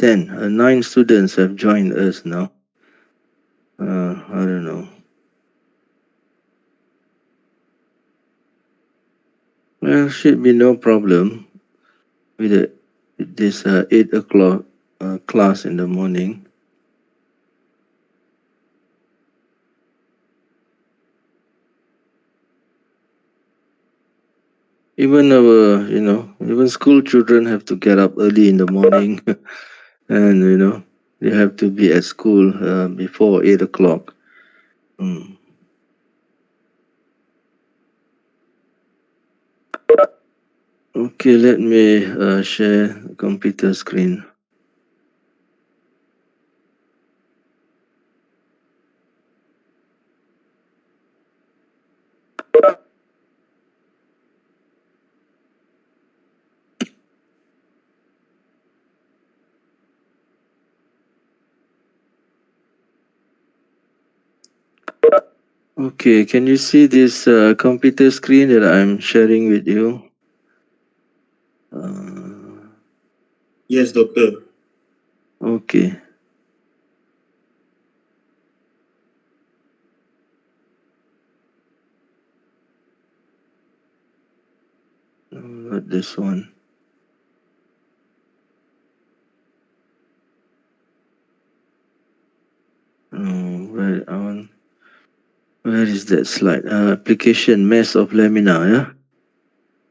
10. 9 students have joined us now. I don't know. Well, should be no problem with this 8 o'clock class in the morning. Even our, even school children have to get up early in the morning and, they have to be at school before 8 o'clock. Mm. Okay, let me share the computer screen. Okay, can you see this computer screen that I'm sharing with you? Yes, doctor. Okay. Not this one. Where is that slide? Application mass of lamina, yeah?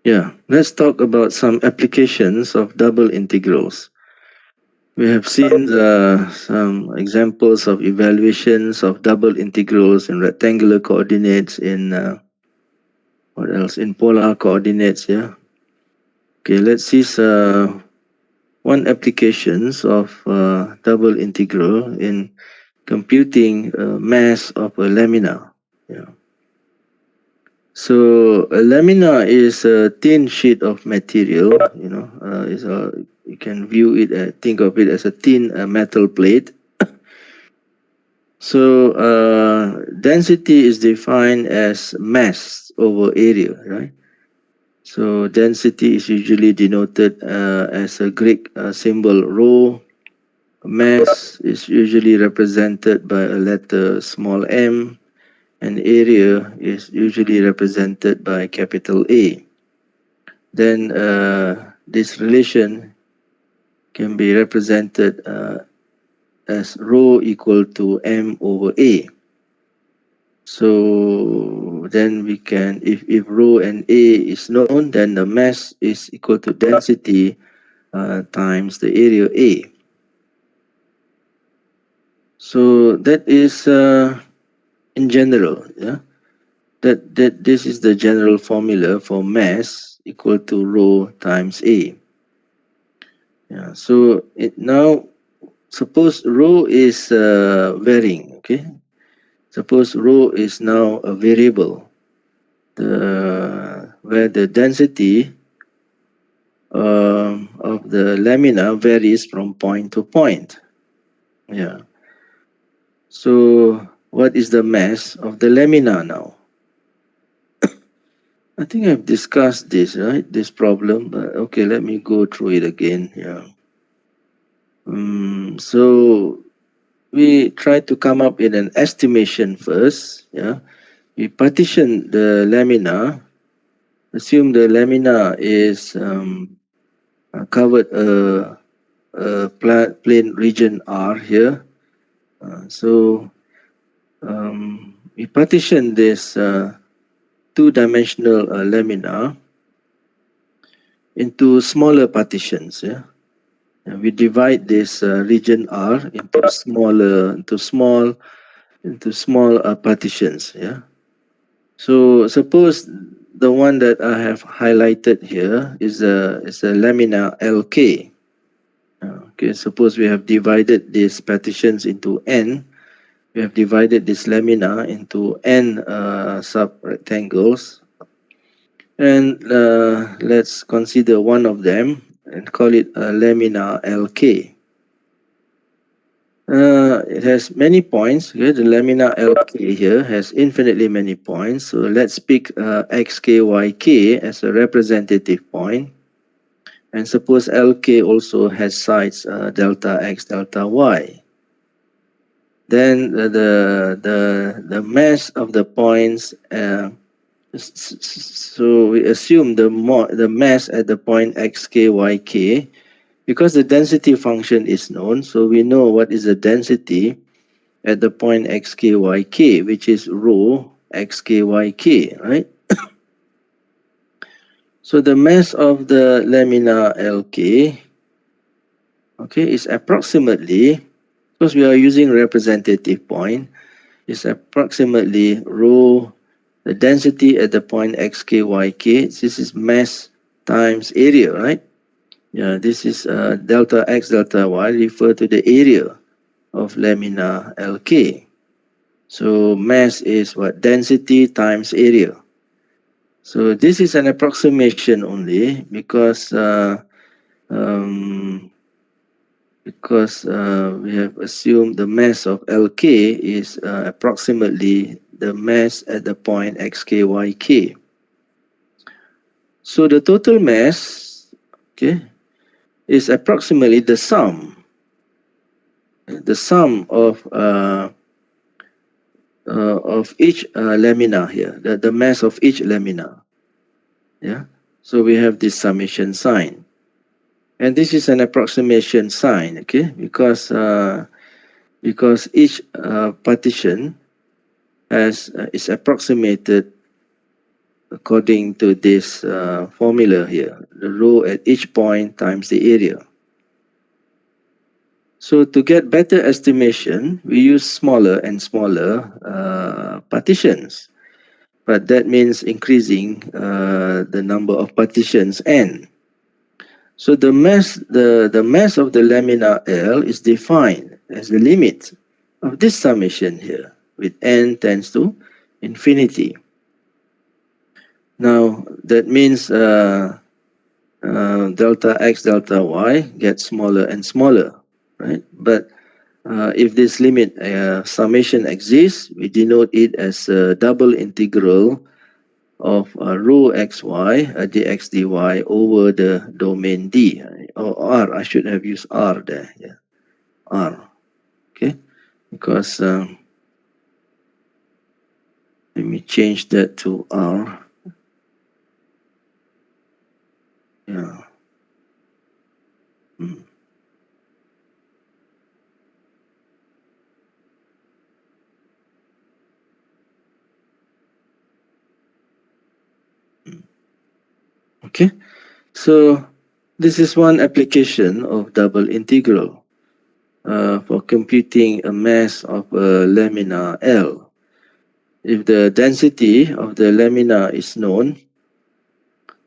Yeah, let's talk about some applications of double integrals. We have seen some examples of evaluations of double integrals in rectangular coordinates in what else? In polar coordinates, yeah? Okay, let's see one applications of double integral in computing mass of a lamina. Yeah. So a lamina is a thin sheet of material. You can view it, think of it as a thin metal plate. So density is defined as mass over area, right? So density is usually denoted as a Greek symbol rho. Mass is usually represented by a letter small m, and area is usually represented by capital A. Then this relation can be represented as rho equal to m over A. So then we can, if rho and A is known, then the mass is equal to density times the area A. So that is in general, yeah. That this is the general formula for mass equal to rho times A. Yeah. So now suppose rho is varying. Okay. Suppose rho is now a variable. Where the density of the lamina varies from point to point. Yeah. So what is the mass of the lamina now? I think I've discussed this, right? This problem, but okay, let me go through it again. Yeah. So we try to come up with an estimation first. Yeah. We partition the lamina. Assume the lamina is covered a plane region R here. So we partition this two-dimensional lamina into smaller partitions. Yeah, and we divide this region R into small partitions. Yeah. So suppose the one that I have highlighted here is a lamina LK. Okay, suppose we have divided these partitions into n. We have divided this lamina into n sub-rectangles. And let's consider one of them and call it a lamina LK. It has many points. Okay? The lamina LK here has infinitely many points. So let's pick XKYK as a representative point. And suppose LK also has sides delta X, delta Y. Then the mass of the points, so we assume the mass at the point xk, yk, because the density function is known, so we know what is the density at the point xk, yk, which is rho xk, yk, right? So the mass of the lamina LK, okay, is approximately, because we are using representative point, is approximately rho, the density at the point xk, yk. This is mass times area, right? Yeah, this is delta x, delta y refer to the area of lamina LK. So mass is what? Density times area. So this is an approximation only because um, we have assumed the mass of LK is approximately the mass at the point xk, yk. So the total mass, okay, is approximately the sum of each lamina here, the mass of each lamina. Yeah. So we have this summation sign. And this is an approximation sign, okay, because each partition is approximated according to this formula here, the rho at each point times the area. So to get better estimation, we use smaller and smaller partitions, but that means increasing the number of partitions n. So the mass of the lamina L is defined as the limit of this summation here, with n tends to infinity. Now that means delta x, delta y gets smaller and smaller, right? But if this limit summation exists, we denote it as a double integral of rho xy dx dy over the domain D, or R. I should have used R there. Yeah, R. Okay, because let me change that to R. Yeah. Mm. Okay, so this is one application of double integral for computing a mass of a lamina L. If the density of the lamina is known,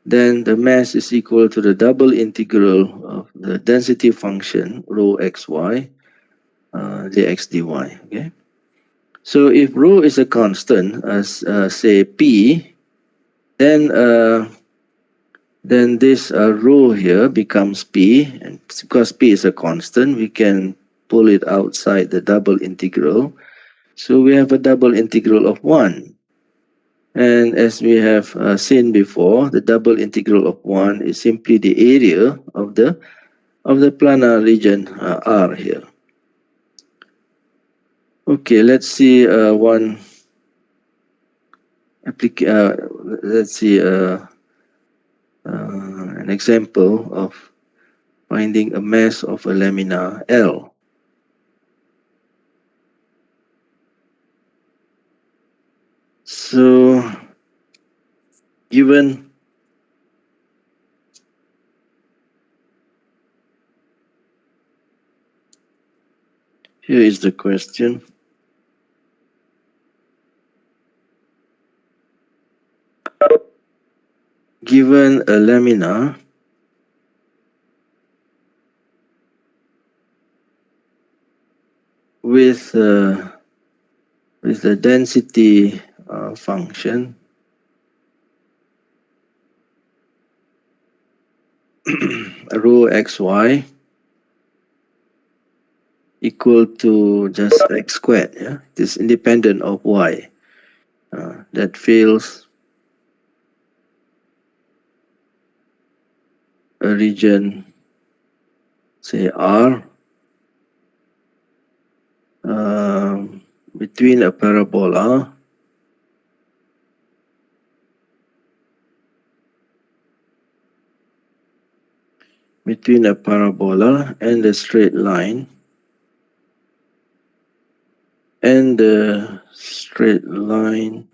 then the mass is equal to the double integral of the density function rho xy dx dy. Okay, so if rho is a constant, as say p, then this rho here becomes p, and because p is a constant, we can pull it outside the double integral. So we have a double integral of 1. And as we have seen before, the double integral of 1 is simply the area of the planar region R here. Okay, let's see let's see an example of finding a mass of a lamina L. So, given here is the question. Given a lamina with the density function rho xy equal to just x squared. Yeah, it is independent of y. That feels a region, say R, between a parabola and a straight line, and the straight line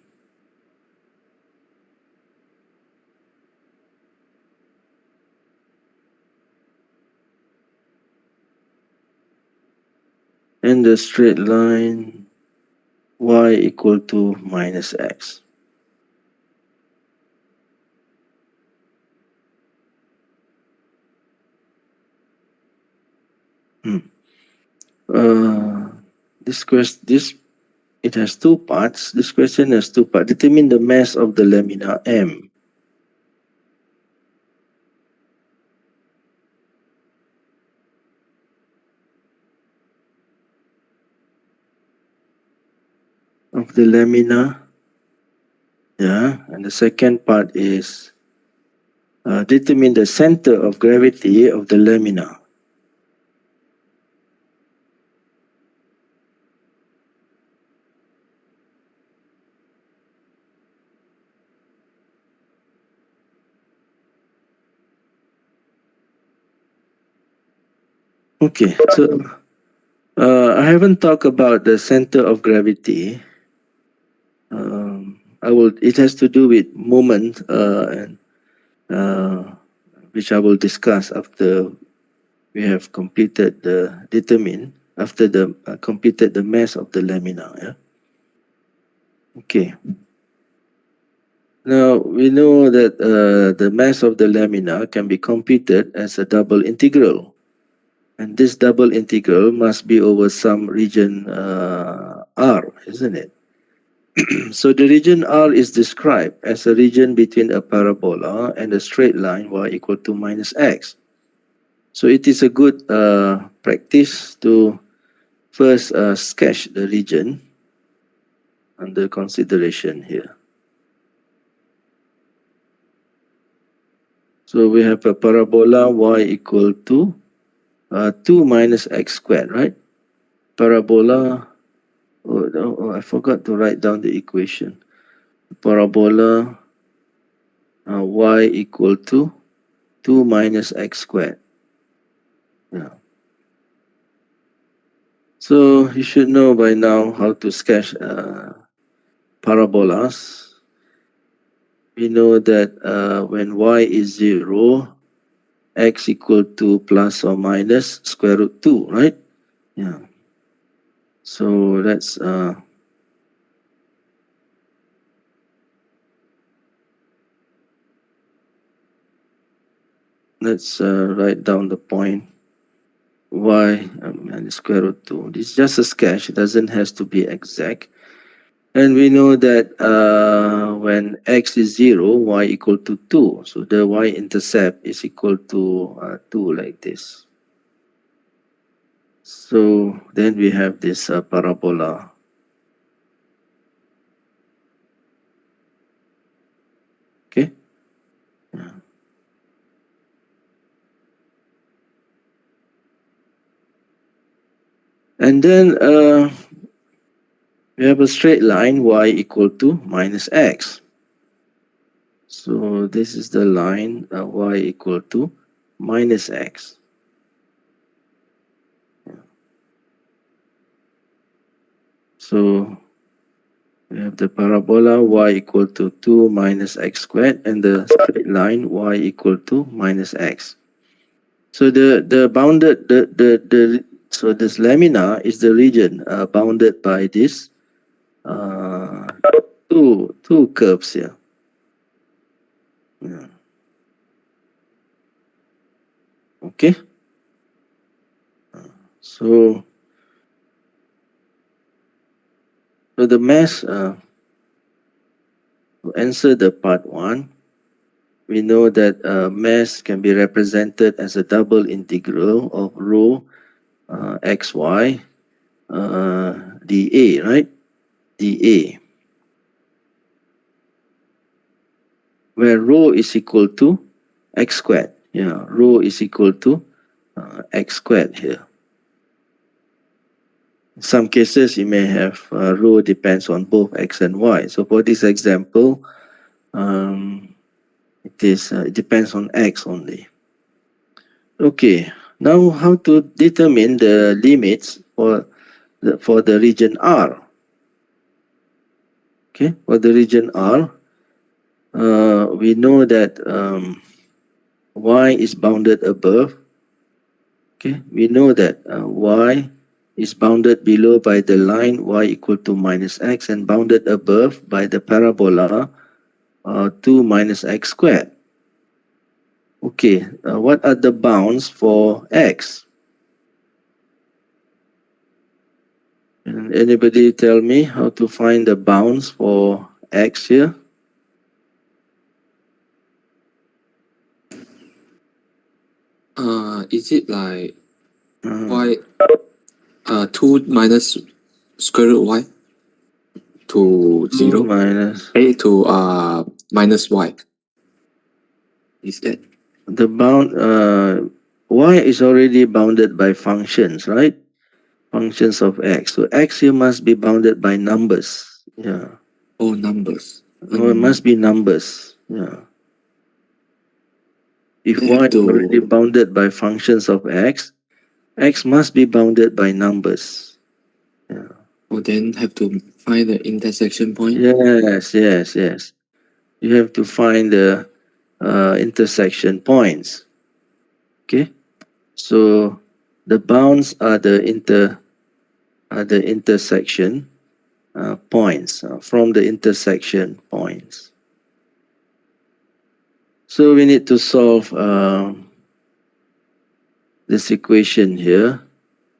y equal to minus x. This it has two parts. This question has two parts. Determine the mass of the lamina M. Of the lamina, yeah, and the second part is determine the center of gravity of the lamina. Okay, so I haven't talked about the center of gravity. It has to do with moment, and which I will discuss after we have completed the completed the mass of the lamina. Yeah. Okay. Now we know that the mass of the lamina can be computed as a double integral, and this double integral must be over some region R, isn't it? So the region R is described as a region between a parabola and a straight line y equal to minus x. So it is a good practice to first sketch the region under consideration here. So we have a parabola y equal to 2 minus x squared, right? Parabola, I forgot to write down the equation. Parabola y equal to 2 minus x squared. Yeah. So you should know by now how to sketch parabolas. We know that when y is 0, x equal to plus or minus square root 2, right? Yeah. So let's write down the point y minus square root 2. This is just a sketch. It doesn't have to be exact. And we know that when x is 0, y equal to 2. So the y-intercept is equal to 2 like this. So then we have this parabola. Okay. Yeah. And then we have a straight line y equal to minus x. So this is the line y equal to minus x. So we have the parabola y equal to 2 minus x squared and the straight line y equal to minus x. So the bounded so this lamina is the region bounded by this two curves here. Yeah. Okay. So the mass to answer the part 1, we know that mass can be represented as a double integral of rho xy dA, right? dA, where rho is equal to x squared. Yeah, rho is equal to x squared here. In some cases, you may have rho depends on both x and y. So for this example, it depends on x only. Okay, now how to determine the limits for the region R? Okay, for the region R, we know that y is bounded above. Okay, we know that y is bounded below by the line y equal to minus x and bounded above by the parabola 2 minus x squared. Okay, what are the bounds for x? Can anybody tell me how to find the bounds for x here? Is it like Uh, y 2 minus square root y to 2 0? minus A to minus y. Is that? the bound y is already bounded by functions, right? Functions of x. So x here must be bounded by numbers. Yeah. All numbers. No, it must be numbers. Yeah. If They y have is already to. bounded by functions of x, x must be bounded by numbers. Yeah. Or then have to find the intersection point. Yes, yes, yes. You have to find the intersection points. Okay. So the bounds are the intersection points from the intersection points. So we need to solve this equation here.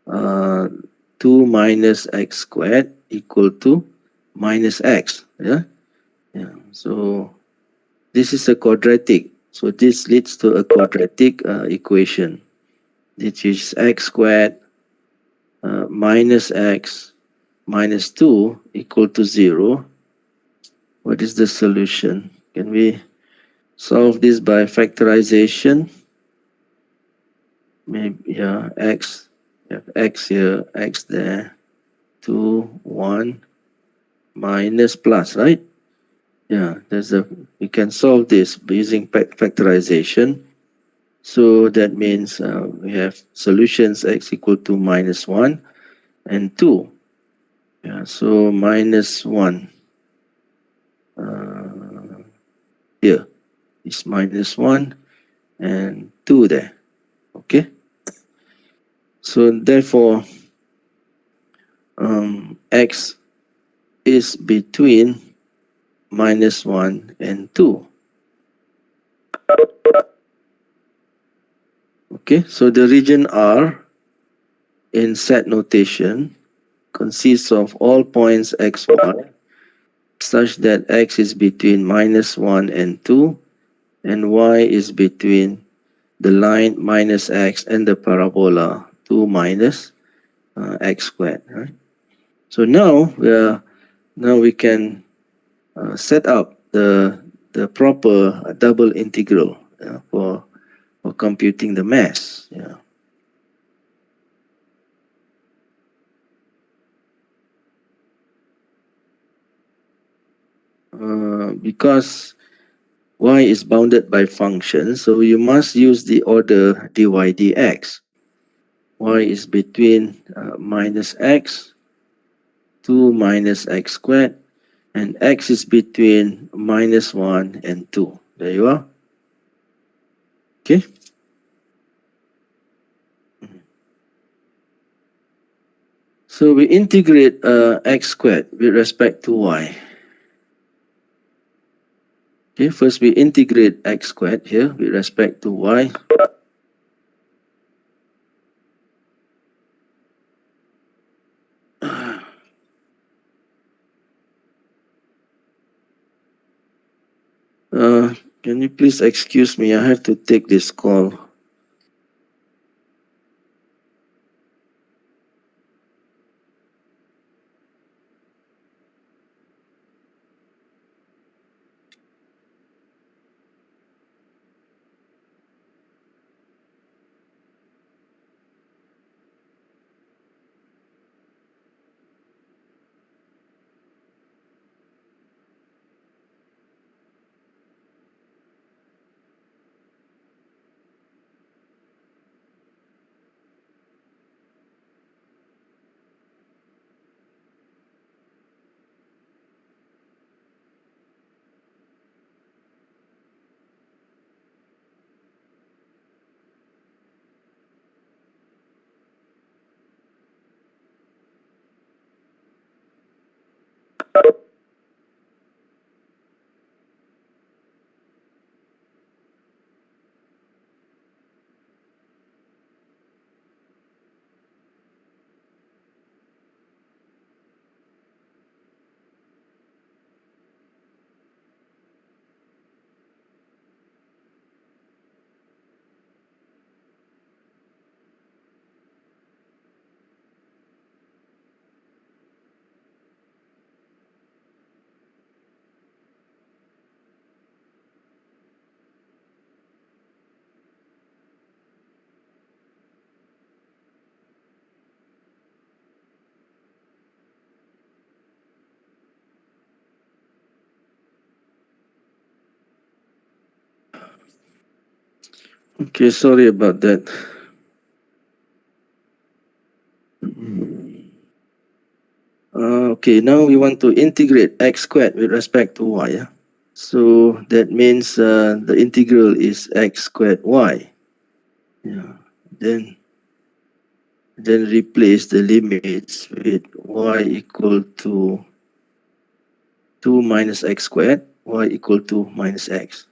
2 minus x squared equal to minus x. Yeah. Yeah. So this is a quadratic. So this leads to a quadratic equation, which is x squared minus x minus 2 equal to 0. What is the solution? Can we solve this by factorization? Maybe, yeah, x, you have x here, x there, 2, 1, minus plus, right? Yeah, we can solve this by using factorization. So that means we have solutions x equal to minus 1 and 2. Yeah, so minus 1 here is minus 1 and 2 there. Okay. So therefore, x is between minus 1 and 2. Okay, so the region R in set notation consists of all points x, y such that x is between minus 1 and 2 and y is between the line minus x and the parabola 2 minus x squared. Right? So now we can set up the proper double integral for computing the mass. Yeah. Because y is bounded by functions, so you must use the order dy dx. Y is between minus x, 2 minus x squared, and x is between minus 1 and 2. There you are. Okay. So we integrate x squared with respect to y. Okay, first we integrate x squared here with respect to y. Can you please excuse me? I have to take this call. Okay, sorry about that. Okay, now we want to integrate x squared with respect to y. Yeah? So that means the integral is x squared y. Yeah. Then replace the limits with y equal to 2 minus x squared, y equal to minus x.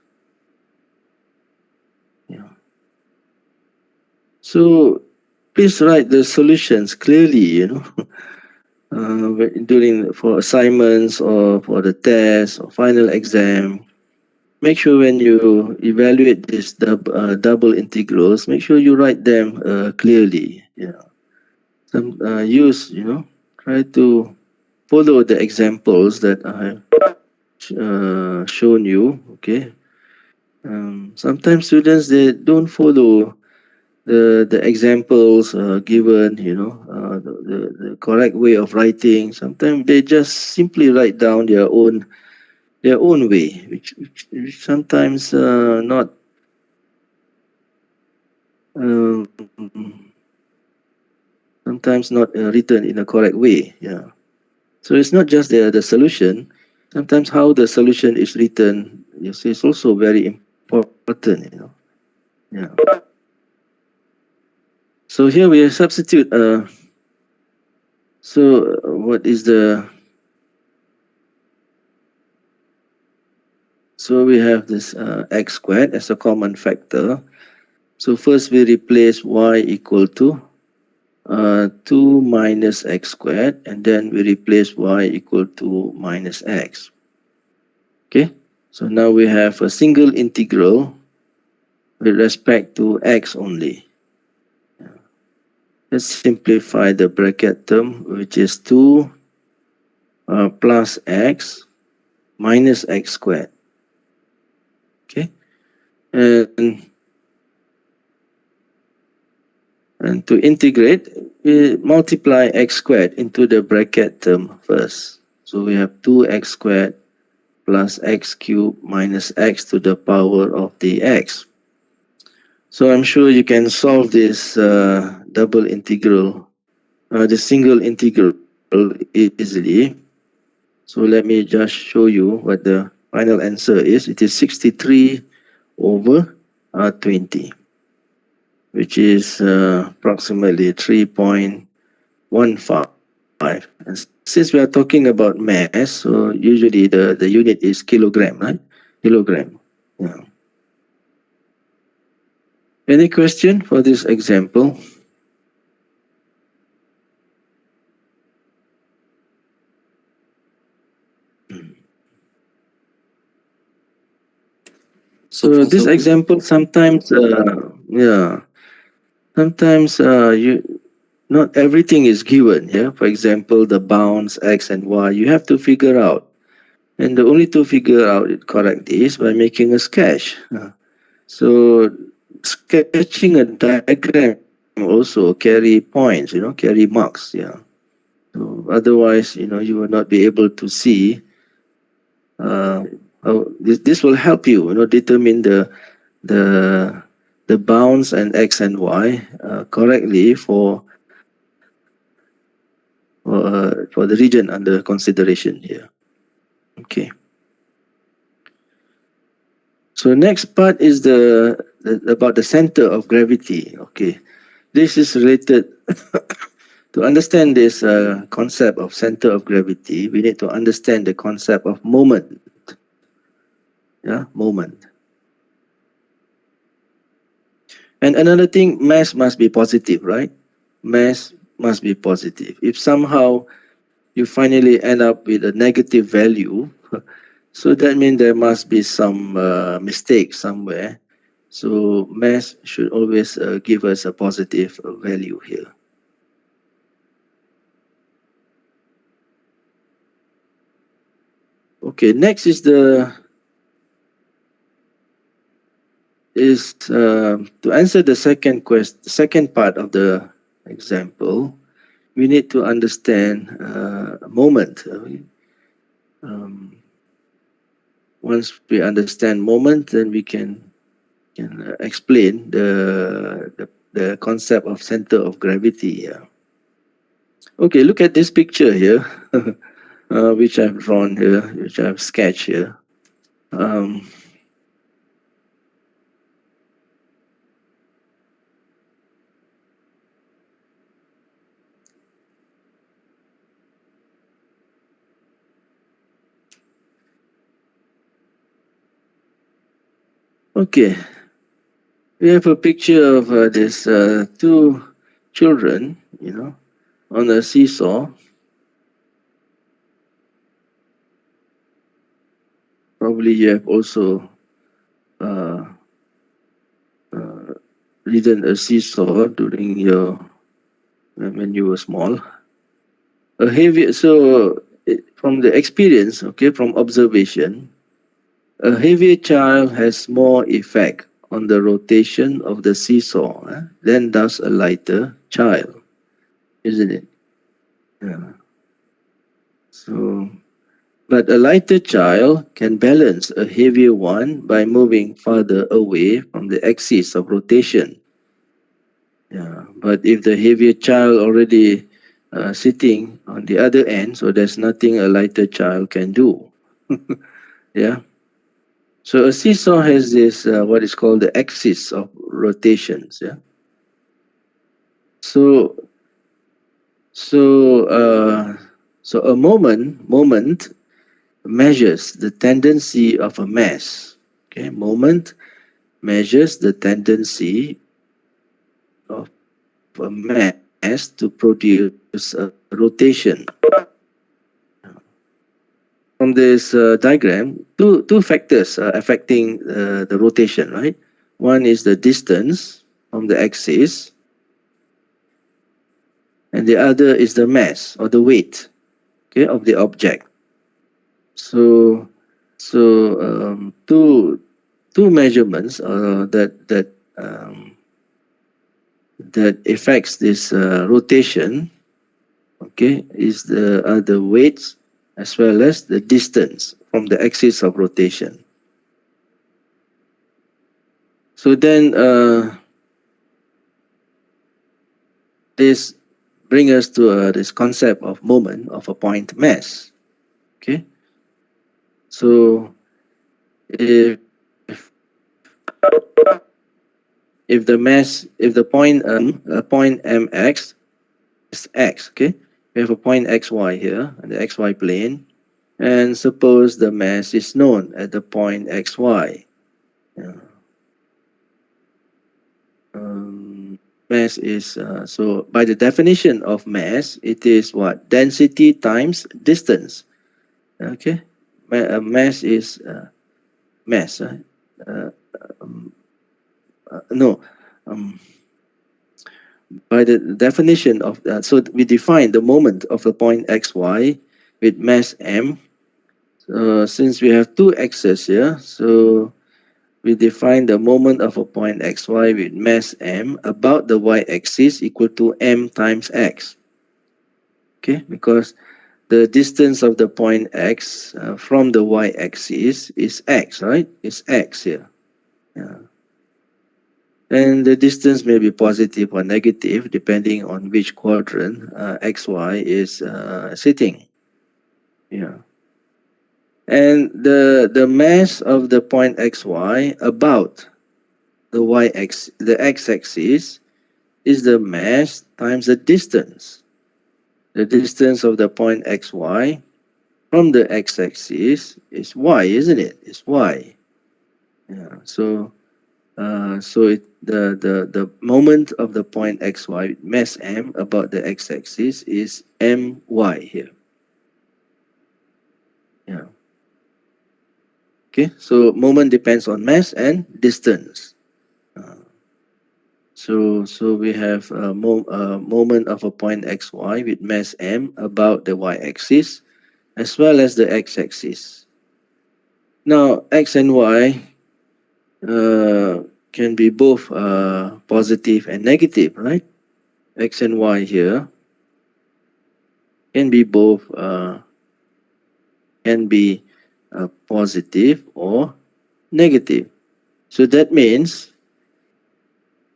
Yeah. So please write the solutions clearly, during for assignments or for the test or final exam. Make sure when you evaluate these double integrals, make sure you write them clearly. Yeah. Some try to follow the examples that I have shown you. Okay. Sometimes students they don't follow the examples given, the correct way of writing. Sometimes they just simply write down their own way, which sometimes not um, sometimes not written in a correct way. Yeah. So it's not just the solution. Sometimes how the solution is written, you see, is also very important. Yeah. So here we substitute. What is the? So we have this x squared as a common factor. So first we replace y equal to 2 minus x squared, and then we replace y equal to minus x. Okay, so now we have a single integral with respect to x only. Let's simplify the bracket term, which is 2 plus x minus x squared. Okay, and to integrate, we multiply x squared into the bracket term first. So we have 2x squared plus x cubed minus x to the power of the x. So I'm sure you can solve this double integral, the single integral easily. So let me just show you what the final answer is. It is 63 over 20, which is approximately 3.15. And since we are talking about mass, so usually the unit is kilogram, right? Kilogram. Yeah. Any question for this example? So this example sometimes, sometimes you not everything is given. Yeah, for example, the bounds x and y, you have to figure out, and the only to figure out it correctly is by making a sketch. So sketching a diagram also carry points, carry marks. Yeah. So otherwise, you will not be able to see. This will help you, determine the the bounds and x and y correctly for the region under consideration here. Okay. So next part is about the center of gravity. Okay, this is related. To understand this concept of center of gravity, we need to understand the concept of moment. Yeah, moment. And another thing, mass must be positive, right? Mass must be positive. If somehow you finally end up with a negative value, so that means there must be some mistake somewhere. So mass should always give us a positive value here. Okay, next is to answer the second part of the example. We need to understand moment. Um, once we understand moment, then we can can explain the concept of center of gravity. Yeah. Okay, look at this picture here, which I've drawn here, which I've sketched here. Okay, we have a picture of this two children, on a seesaw. Probably you have also uh, ridden a seesaw during your when you were small. A heavy so from the experience, okay, from observation, a heavier child has more effect on the rotation of the seesaw than does a lighter child, isn't it? Yeah. So, but a lighter child can balance a heavier one by moving farther away from the axis of rotation. Yeah. But if the heavier child already sitting on the other end, so there's nothing a lighter child can do. Yeah. So a seesaw has this what is called the axis of rotations. Yeah. So so so a moment measures the tendency of a mass. Okay, moment measures the tendency of a mass to produce a rotation. From this diagram, two factors are affecting the rotation, right? One is the distance from the axis, and the other is the mass or the weight, okay, of the object. So, two measurements that affects this rotation, okay, is the weights as well as the distance from the axis of rotation. So then this brings us to this concept of moment of a point mass. Okay, so if if the point point mx is x, okay, we have a point xy here on the xy plane, and suppose the mass is known at the point xy. Yeah. Mass is so by the definition of mass, it is what, density times distance. Okay, mass is mass. Uh, um, no, um, by the definition of that, so we define the moment of the point xy with mass m. Since we have two x's here, so we define the moment of a point xy with mass m about the y-axis equal to m times x. Okay, because the distance of the point x from the y-axis is x, right? It's x here. Yeah. And the distance may be positive or negative depending on which quadrant xy is sitting. Yeah. And the mass of the point xy about the x-axis is the mass times the distance. The distance of the point xy from the x-axis is y, isn't it? It's y. Yeah. So the moment of the point xy mass m about the x-axis is my here. Yeah. Okay. So moment depends on mass and distance. So we have a moment of a point xy with mass m about the y-axis as well as the x-axis. Now x and y can be both positive and negative, right? X and y here can be both positive or negative. So that means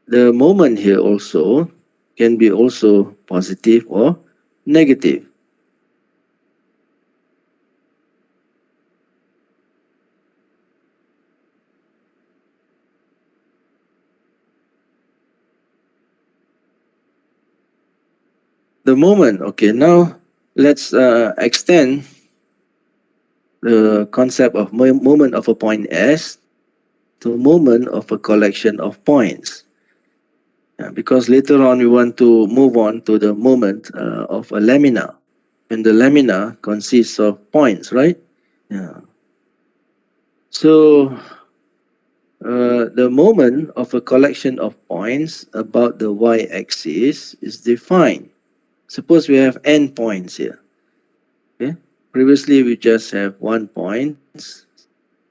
the moment here also can be also positive or negative. The moment, okay, now let's extend the concept of moment of a point S to moment of a collection of points. Because later on we want to move on to the moment of a lamina. And the lamina consists of points, right? Yeah. So the moment of a collection of points about the y-axis is defined. Suppose we have n points here. Okay. Previously we just have 1 point.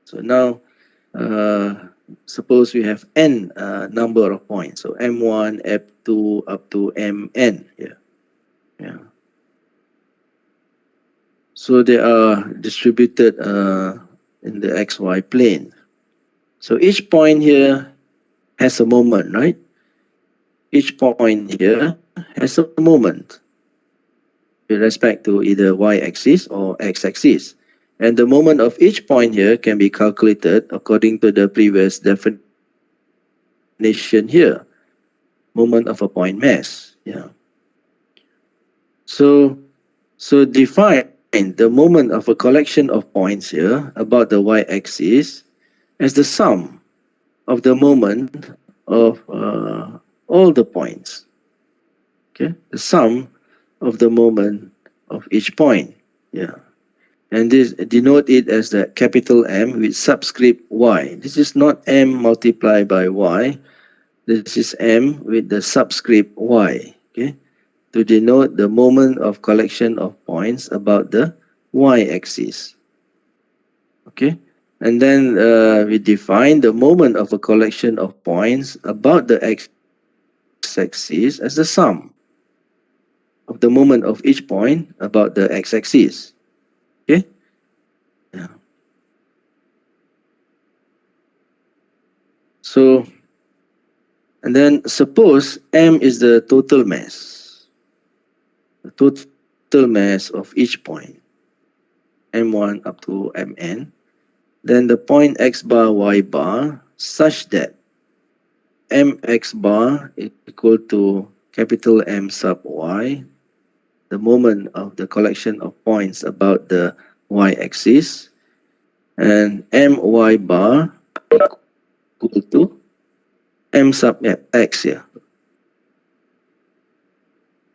So now suppose we have n number of points. So m1, m2 up to mn here. Yeah. So they are distributed in the xy plane. So each point here has a moment, right? Each point here has a moment with respect to either y-axis or x-axis. And the moment of each point here can be calculated according to the previous definition here. Moment of a point mass. Yeah. So define the moment of a collection of points here about the y-axis as the sum of the moment of all the points. Okay, the sum of the moment of each point. Yeah, and this denote it as the capital M with subscript y. This is not M multiplied by y. This is M with the subscript y. Okay, to denote the moment of collection of points about the y-axis. Okay, and then we define the moment of a collection of points about the x-axis as the sum of the moment of each point about the x-axis. Okay. Yeah. So, and then suppose m is the total mass, the total mass of each point, m1 up to mn. Then the point x bar y bar such that mx bar is equal to capital M sub y, the moment of the collection of points about the y-axis, and my bar equal to m sub x here.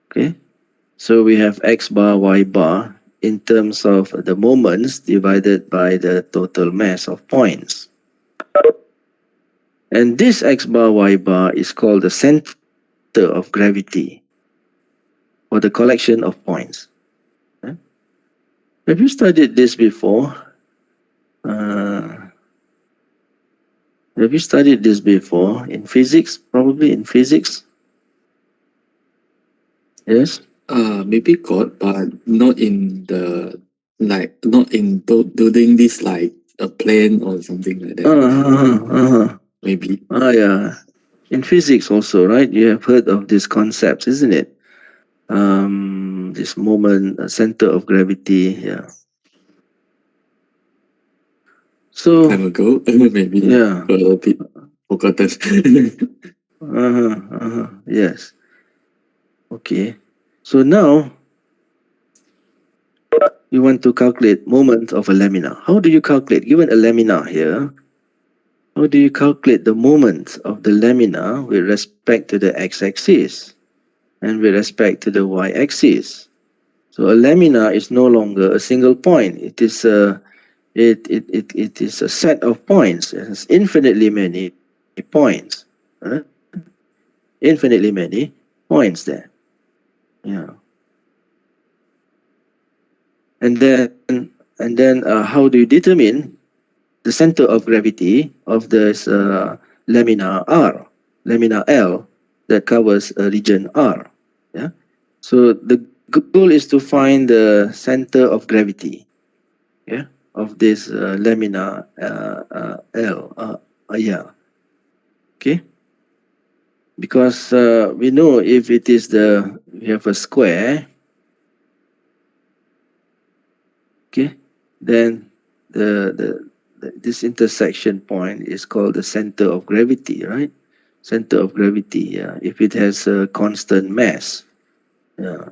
Okay, so we have x bar, y bar in terms of the moments divided by the total mass of points. And this x bar, y bar is called the center of gravity for the collection of points. Have you studied this before? Have you studied this before in physics? Probably in physics. Yes. Maybe got, but not in the not in building this like a plane or something like that. Maybe. Yeah. In physics also, right? You have heard of these concepts, isn't it? This moment, center of gravity. Yeah. So Time ago, maybe. yeah. A bit forgotten. Yes. Okay. So now you want to calculate moment of a lamina. How do you calculate? Given a lamina here, how do you calculate the moment of the lamina with respect to the x-axis and with respect to the y-axis? So a lamina is no longer a single point. It is a set of points. It has infinitely many points. Infinitely many points there. Yeah. And then how do you determine the center of gravity of this lamina R, lamina L, that covers a region R? Yeah. So the goal is to find the center of gravity. Yeah. Of this lamina L. Yeah. Okay, because we know if it is we have a square, okay, then this intersection point is called the center of gravity, right? Center of gravity, yeah, if it has a constant mass. Yeah.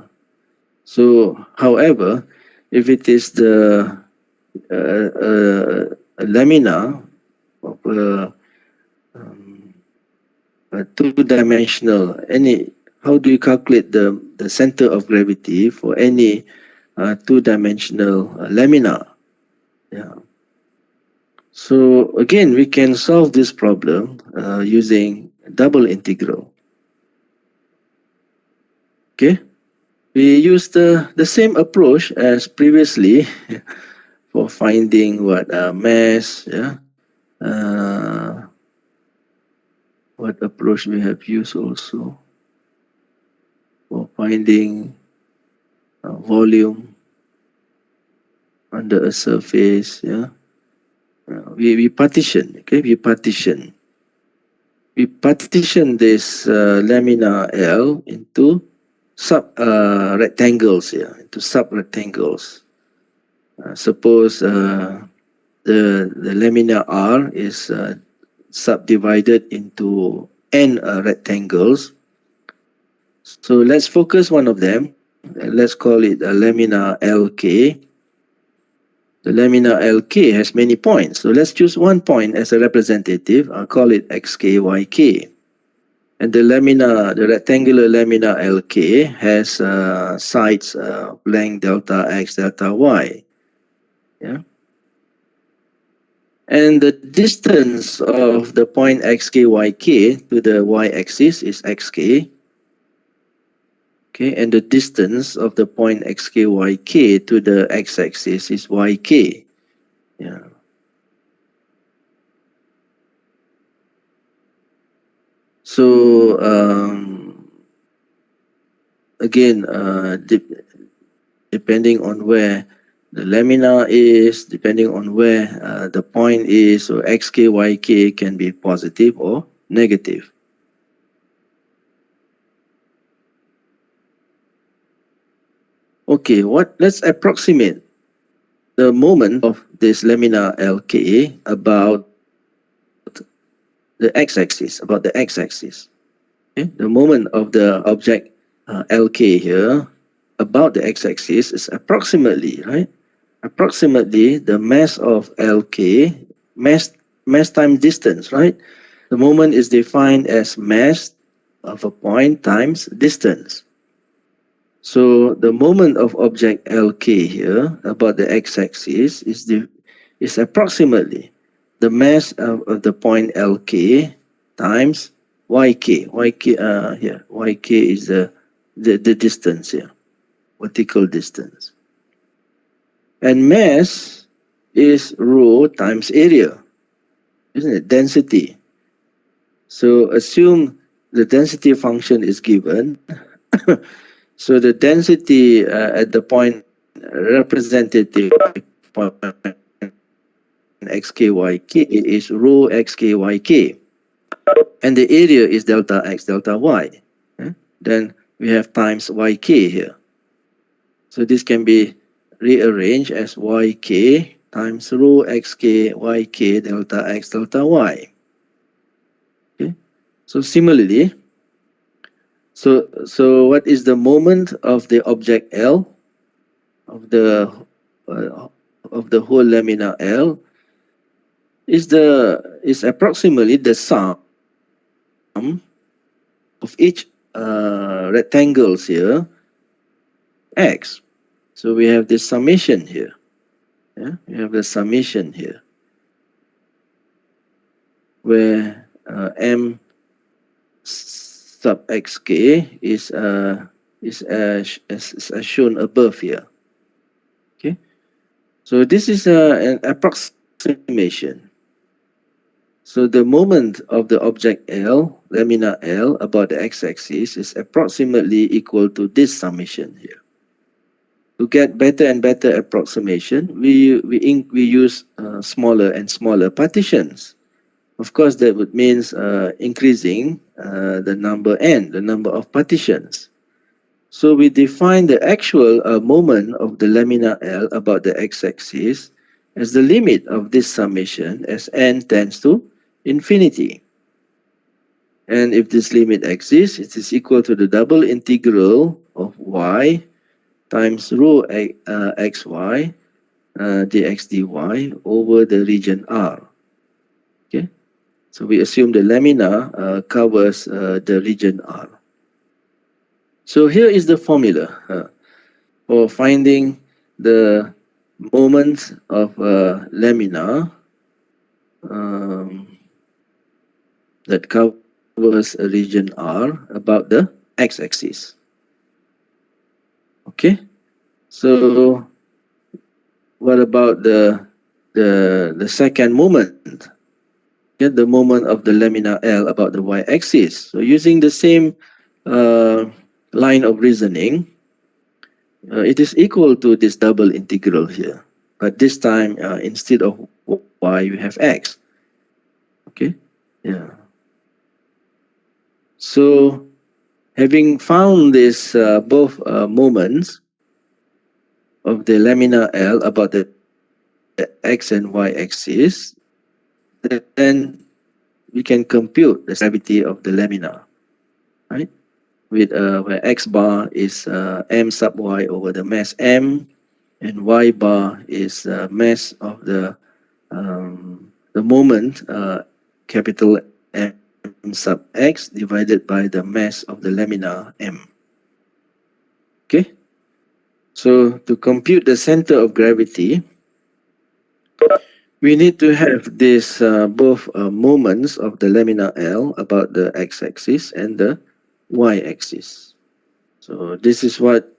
So, however, if it is a lamina of a two-dimensional, how do you calculate the center of gravity for any two-dimensional lamina? Yeah. So again, we can solve this problem using double integral. Okay, we use the same approach as previously for finding what mass. Yeah, what approach we have used also for finding volume under a surface. Yeah, we partition. Okay, we partition this lamina L into sub rectangles here, into sub rectangles. Suppose the lamina R is subdivided into n rectangles. So let's focus one of them. Let's call it a lamina LK. The lamina LK has many points. So let's choose one point as a representative. I'll call it XKYK. And the rectangular lamina LK has sides length delta X, delta Y. Yeah. And the distance of the point XKYK to the y-axis is XK. Okay, and the distance of the point XKYK to the x-axis is YK. Yeah. So again, depending on where the lamina is, depending on where the point is, so XK, YK can be positive or negative. Okay, let's approximate the moment of this lamina LK about the x-axis, Okay? The moment of the object LK here about the x-axis is approximately, right? Approximately the mass of LK, mass time distance, right? The moment is defined as mass of a point times distance. So the moment of object LK here about the x-axis is approximately the mass of the point LK times YK. YK is the distance here, vertical distance. And mass is rho times area, isn't it? Density. So assume the density function is given. So the density at the point representative point xkyk is rho xkyk. And the area is delta x, delta y. Then we have times yk here. So this can be rearranged as yk times rho xk yk delta x delta y. Okay. So similarly, so what is the moment of the object L of the whole lamina L is approximately the sum of each rectangles here x. So we have this summation here. Yeah, we have the summation here where m sub xk is as shown above here. Okay, so this is an approximation. So the moment of the object L, lamina L, about the x-axis is approximately equal to this summation here. To get better and better approximation, we use smaller and smaller partitions. Of course, that would means increasing the number n, the number of partitions. So we define the actual moment of the lamina L about the x-axis as the limit of this summation as n tends to infinity. And if this limit exists, it is equal to the double integral of y times rho xy dx dy over the region R. Okay, so we assume the lamina covers the region R. So here is the formula for finding the moment of lamina that covers a region R about the x-axis. Okay, so what about the second moment? Get the moment of the lamina L about the y-axis. So using the same line of reasoning, it is equal to this double integral here, but this time instead of y we have x. Okay, yeah. So having found this both moments of the lamina L about the x and y axis, then we can compute the gravity of the lamina, right? With where x bar is m sub y over the mass m, and y bar is mass of the moment capital M sub x divided by the mass of the lamina m. Okay, so to compute the center of gravity, we need to have this both moments of the lamina L about the x-axis and the y-axis. So this is what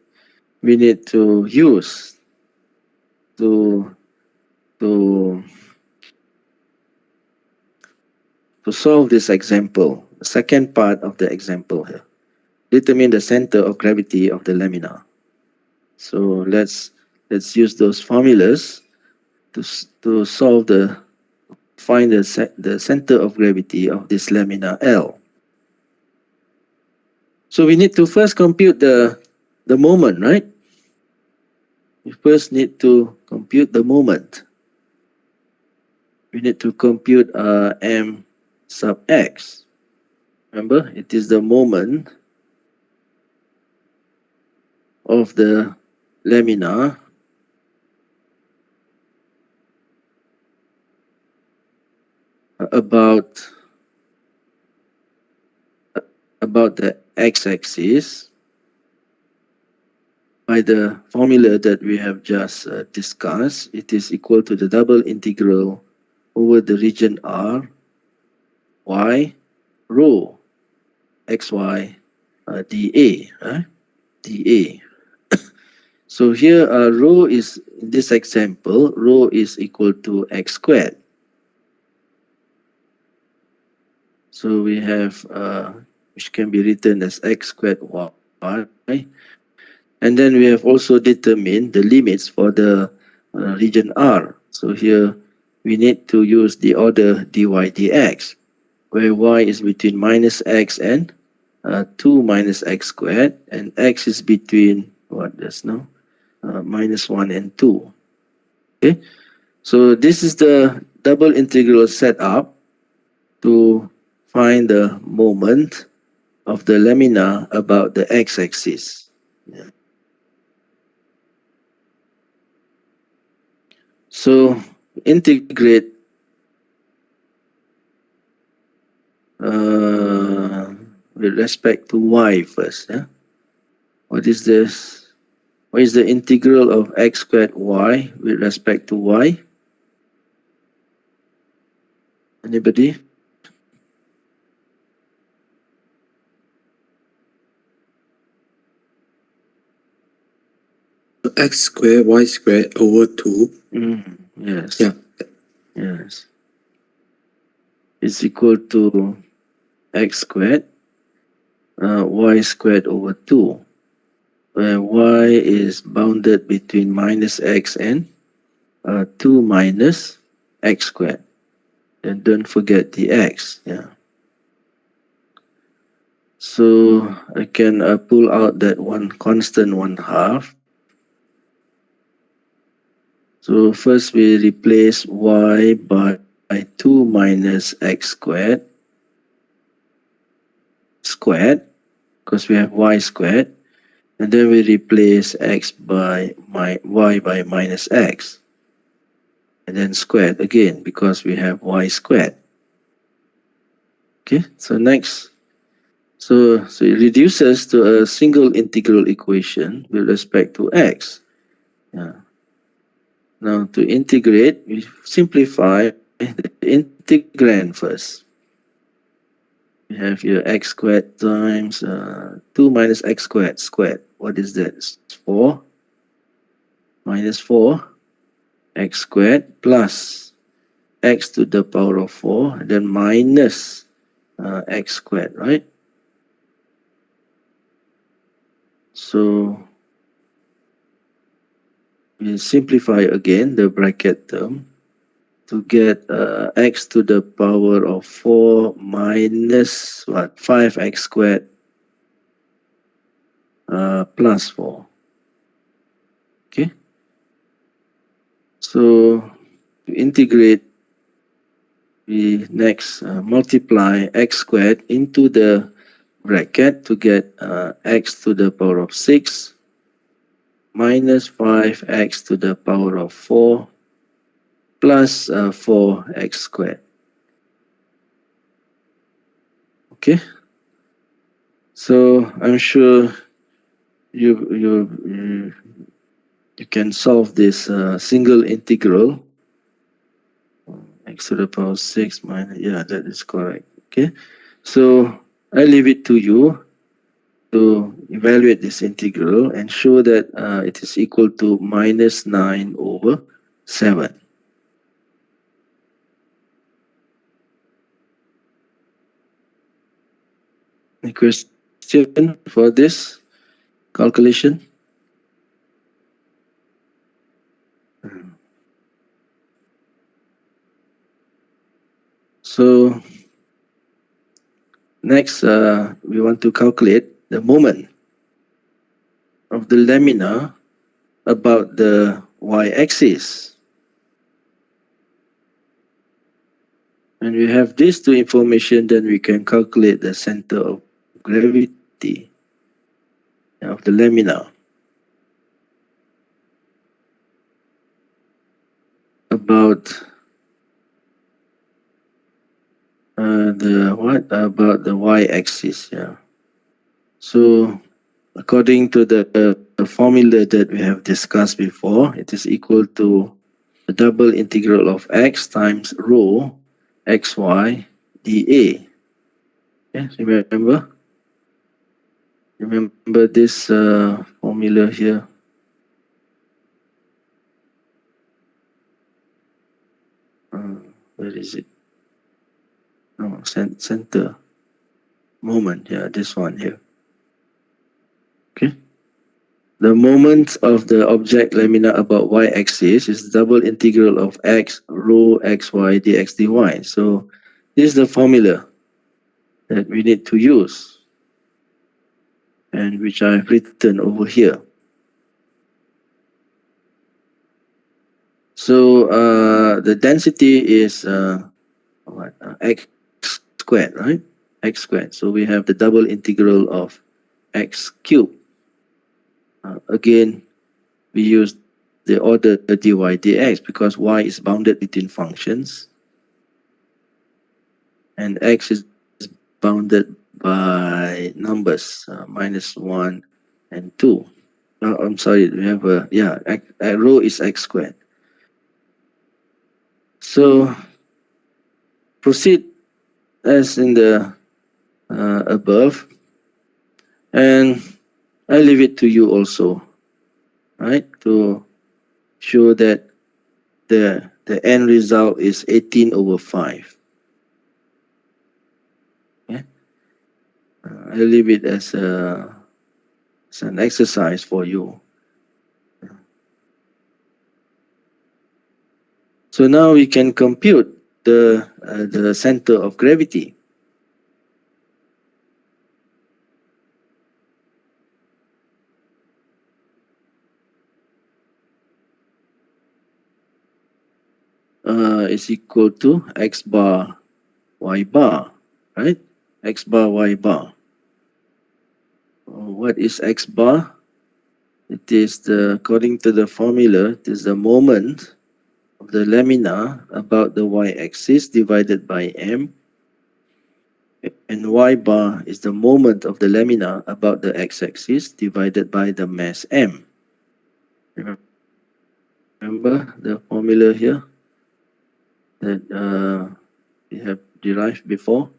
we need to use to solve this example, the second part of the example here. Determine the center of gravity of the lamina. So let's use those formulas to find the center of gravity of this lamina L. So we need to first compute the moment, right? We first need to compute the moment. We need to compute m sub x. Remember, it is the moment of the lamina about the x-axis by the formula that we have just discussed. It is equal to the double integral over the region R y rho xy dA, dA. So here rho is, in this example, rho is equal to x squared. So we have which can be written as x squared y, and then we have also determined the limits for the region R. So here we need to use the order dy dx, where y is between minus x and 2 minus x squared, and x is between what just now minus 1 and 2. Okay, so this is the double integral setup to find the moment of the lamina about the x-axis. Yeah. So integrate with respect to y first. Yeah? What is this? What is the integral of x squared y with respect to y? Anybody? X squared, y squared over 2. Yes. Yeah. Yes. It's equal to x squared y squared over 2, where y is bounded between minus x and 2 minus x squared. And don't forget the x. Yeah. So I can pull out that one constant 1/2. So first we replace y by 2 minus x squared, because we have y squared. And then we replace x by y by minus x. And then squared again, because we have y squared. Okay, so next. So it reduces to a single integral equation with respect to x. Yeah. Now to integrate, we simplify the integrand first. We have here x squared times 2 minus x squared. What is that? It's 4 minus 4 x squared plus x to the power of 4, and then minus x squared, right? So we simplify again the bracket term to get x to the power of 4 minus what? 5x squared plus 4. Okay. So to integrate, we next multiply x squared into the bracket to get x to the power of 6 minus 5x to the power of 4 plus 4x squared. Okay. So I'm sure you can solve this single integral x to the power of 6 minus, yeah, that is correct. Okay. So I leave it to you to evaluate this integral and show that it is equal to minus 9 over 7. Any question for this calculation? So next, we want to calculate the moment of the lamina about the y-axis. When we have these two information, then we can calculate the center of gravity of the lamina about the y-axis. Yeah. So according to the formula that we have discussed before, it is equal to the double integral of x times rho xy dA. Okay, remember this formula here. Where is it? No, center moment. Yeah, this one here. Okay. The moment of the object lamina about y-axis is double integral of x rho xy dx dy. So this is the formula that we need to use, and which I've written over here. So the density is x squared, right? X squared. So we have the double integral of x cubed. Again, we use the order dy dx because y is bounded between functions and x is bounded by numbers minus 1 and 2. I'm sorry, we have rho is x squared. So proceed as in the above, and I leave it to you also, right, to show that the end result is 18 over 5. Yeah? I leave it as an exercise for you. So now we can compute the center of gravity. Is equal to x bar y bar, right? X bar y bar. What is x bar? It is according to the formula, it is the moment of the lamina about the y-axis divided by m, and y bar is the moment of the lamina about the x-axis divided by the mass m. Remember the formula here that we have derived before?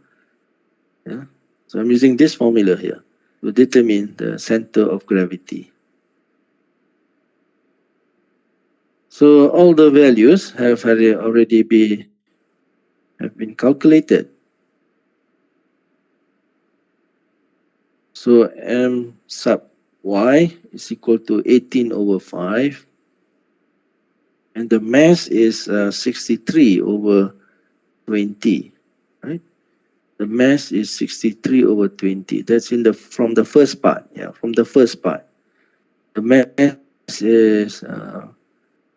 Yeah. So I'm using this formula here to determine the center of gravity. So all the values have already been calculated. So m sub y is equal to 18 over 5, and the mass is 63 over 20, right? The mass is 63 over 20. That's from the first part. Yeah, from the first part. The mass is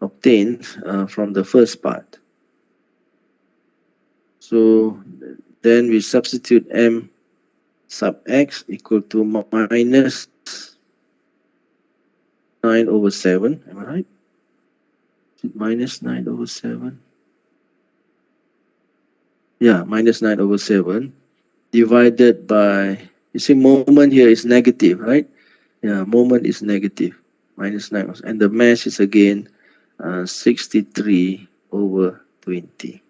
obtained from the first part. So then we substitute m sub x equal to minus 9 over 7. Am I right? Is it minus 9 over 7? Yeah, minus 9 over 7 divided by, you see moment here is negative, right? Yeah, moment is negative, minus 9. And the mass is again 63 over 20.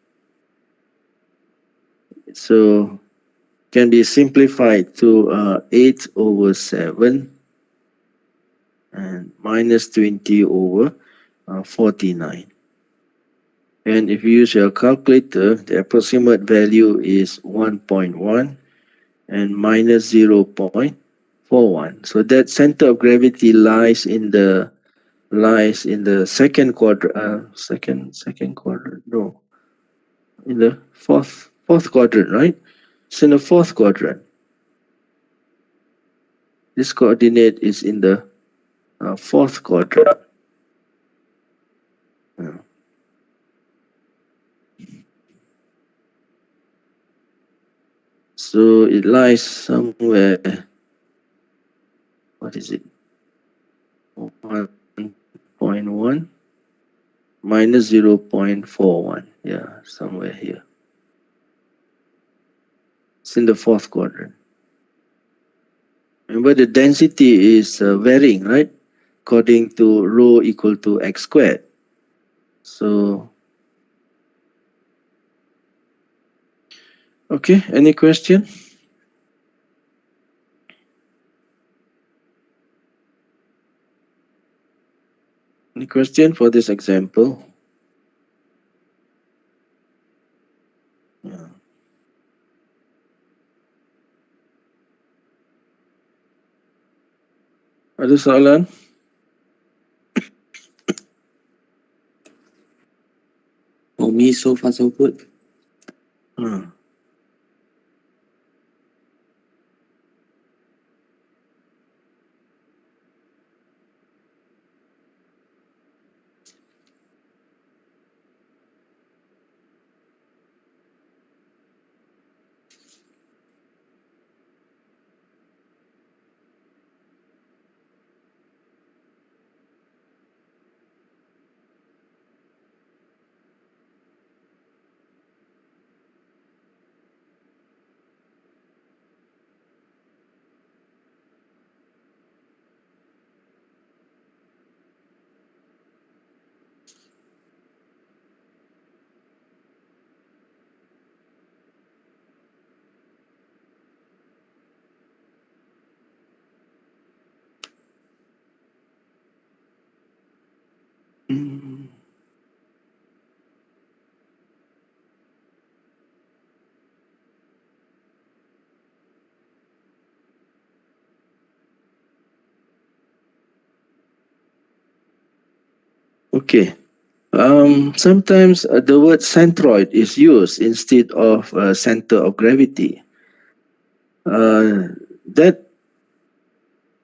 So can be simplified to 8 over 7 and minus 20 over 49. And if you use your calculator, the approximate value is 1.1 and minus 0.41. So that center of gravity lies in the second quadrant. Second quadrant. No, in the fourth quadrant, right? It's in the fourth quadrant. This coordinate is in the fourth quadrant. So it lies somewhere. What is it? 1.1 minus 0.41. Yeah, somewhere here. It's in the fourth quadrant. Remember, the density is varying, right? According to rho equal to x squared. So, okay, any question? Any question for this example? Yeah. Ada soalan? For me, so far so good. Hmm. Hmm. Okay. Sometimes the word centroid is used instead of center of gravity. That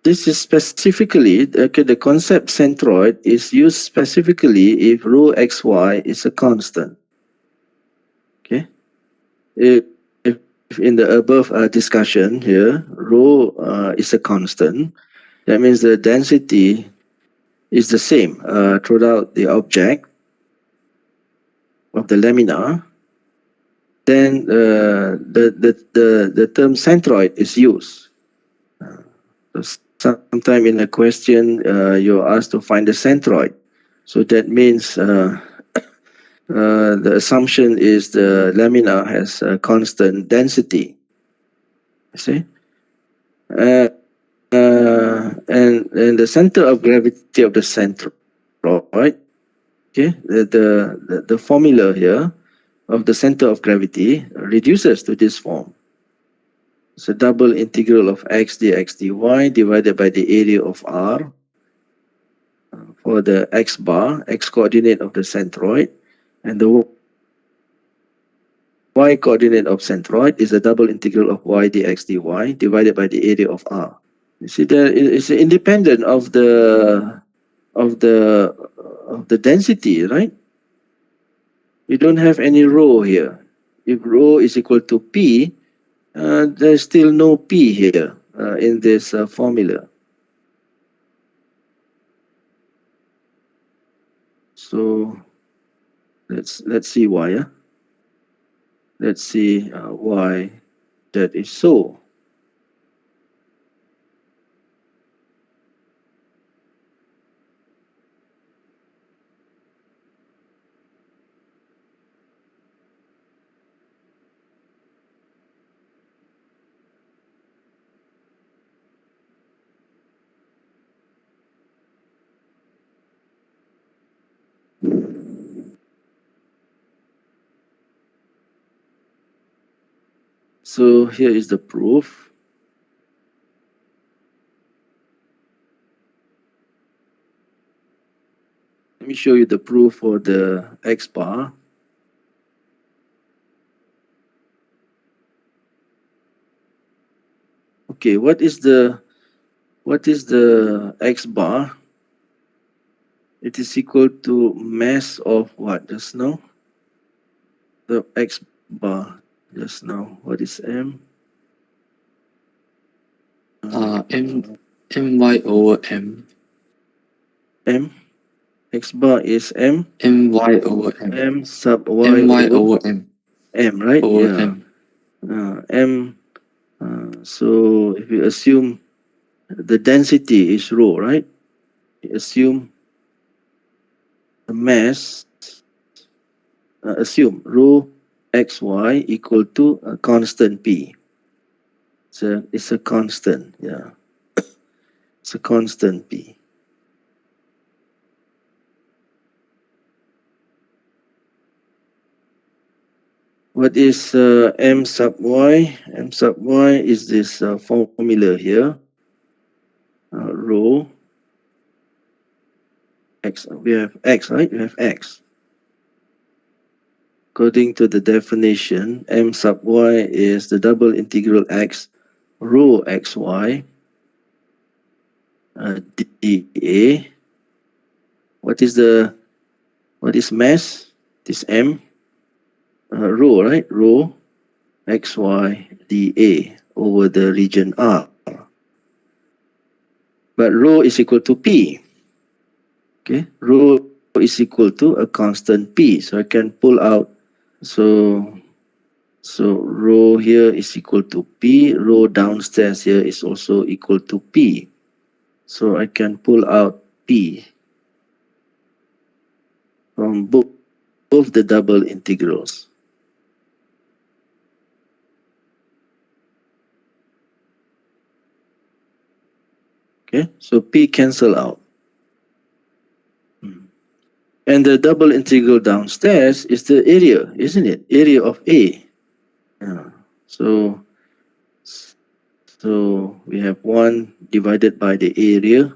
this is specifically, okay, the concept centroid is used specifically if rho xy is a constant. Okay, if in the above discussion here, rho is a constant, that means the density is the same throughout the object of the lamina, then the term centroid is used. So sometime in a question, you're asked to find the centroid. So that means the assumption is the lamina has a constant density. You see? And the center of gravity of the centroid, okay, the formula here of the center of gravity reduces to this form. It's a double integral of x dx dy divided by the area of R for the x bar, x coordinate of the centroid, and the y coordinate of centroid is a double integral of y dx dy divided by the area of R. You see, there is independent of the density, right? You don't have any rho here. If rho is equal to p, there's still no p here in this formula. So let's see why. Yeah? Let's see why that is so. So here is the proof. Let me show you the proof for the x bar. Okay, what is the x bar? It is equal to mass of what just now? The x bar just now. What is m? My over m. M. X bar is m. My over m. M sub y My over over m. m, right? Over Yeah. m. M. So if you assume the density is rho, right? You assume the mass. Assume rho xy equal to a constant p. It's a constant, yeah. It's a constant p. What is m sub y? M sub y is this formula here. Rho x. We have x, right? We have x. According to the definition, m sub y is the double integral x rho xy dA. What is mass? This m rho, right? Rho xy dA over the region R. But rho is equal to p. Okay, rho is equal to a constant p. So I can pull out. So rho here is equal to p. Rho downstairs here is also equal to p. So I can pull out p from both the double integrals. Okay, so p cancel out. And the double integral downstairs is the area, isn't it? Area of A. Yeah. So we have 1 divided by the area.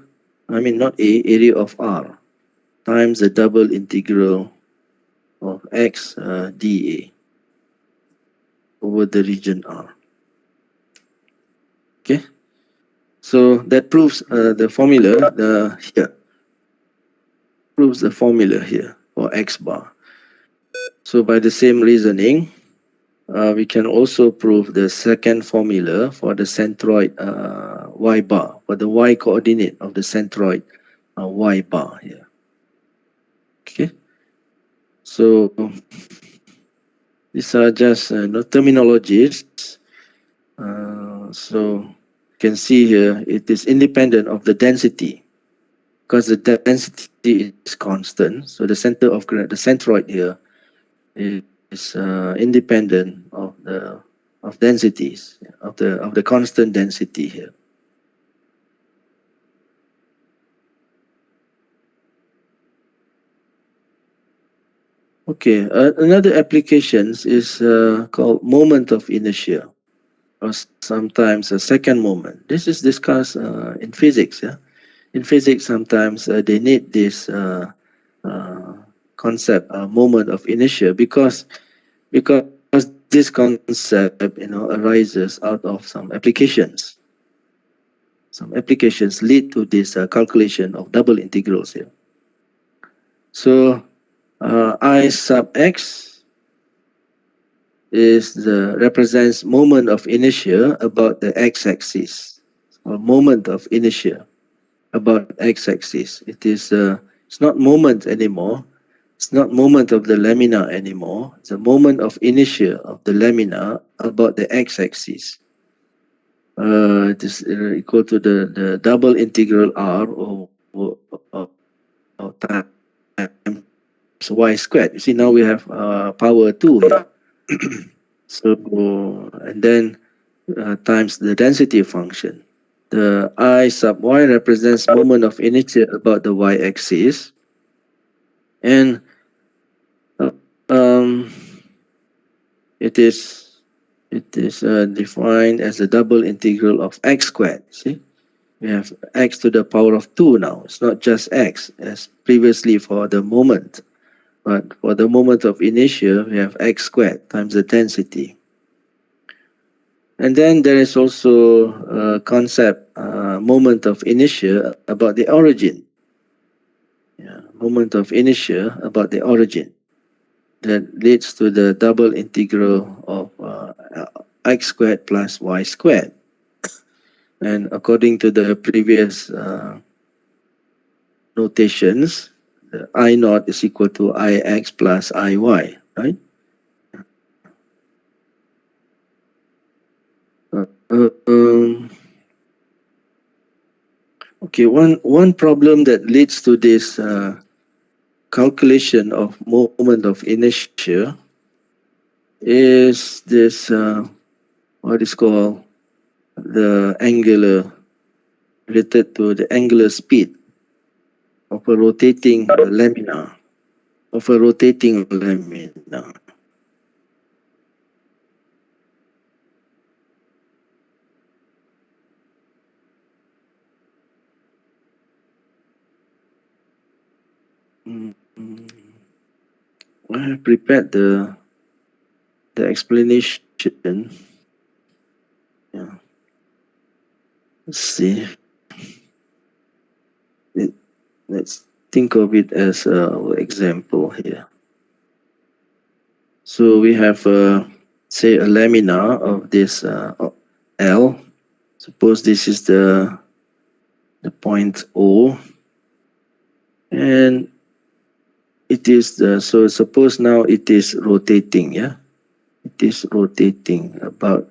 I mean, not A, area of R times the double integral of x dA over the region R. Okay, so that proves the formula here. Proves the formula here for x bar. So by the same reasoning, we can also prove the second formula for the centroid y bar, for the y coordinate of the centroid y bar here. Okay, so these are just terminologies. So you can see here it is independent of the density, because the density is constant. So the center of the centroid here is independent of the densities of the constant density here. Okay, another applications is called moment of inertia, or sometimes a second moment. This is discussed in physics. Yeah, in physics sometimes they need this concept, moment of inertia, because this concept arises out of some applications. Some applications lead to this calculation of double integrals here. So I sub x represents moment of inertia about the x-axis, or moment of inertia about x-axis. It is it's not moment anymore. It's not moment of the lamina anymore. It's a moment of inertia of the lamina about the x-axis. It is equal to the double integral r over times y squared. You see, now we have power 2 here. So, and then times the density function. The I sub y represents moment of inertia about the y-axis, and it is defined as a double integral of x squared. See, we have x to the power of 2 now. It's not just x as previously for the moment, but for the moment of inertia, we have x squared times the density. And then there is also a concept, moment of inertia about the origin. Yeah, moment of inertia about the origin that leads to the double integral of x squared plus y squared. And according to the previous notations, the I naught is equal to ix plus iy, right? Okay, one problem that leads to this calculation of moment of inertia is this what is called the angular, related to the angular speed of a rotating lamina, I have prepared the explanation. Yeah. Let's see. Let's think of it as an example here. So we have, say, a lamina of this L. Suppose this is the point O, and it is so suppose now it is rotating. Yeah, it is rotating about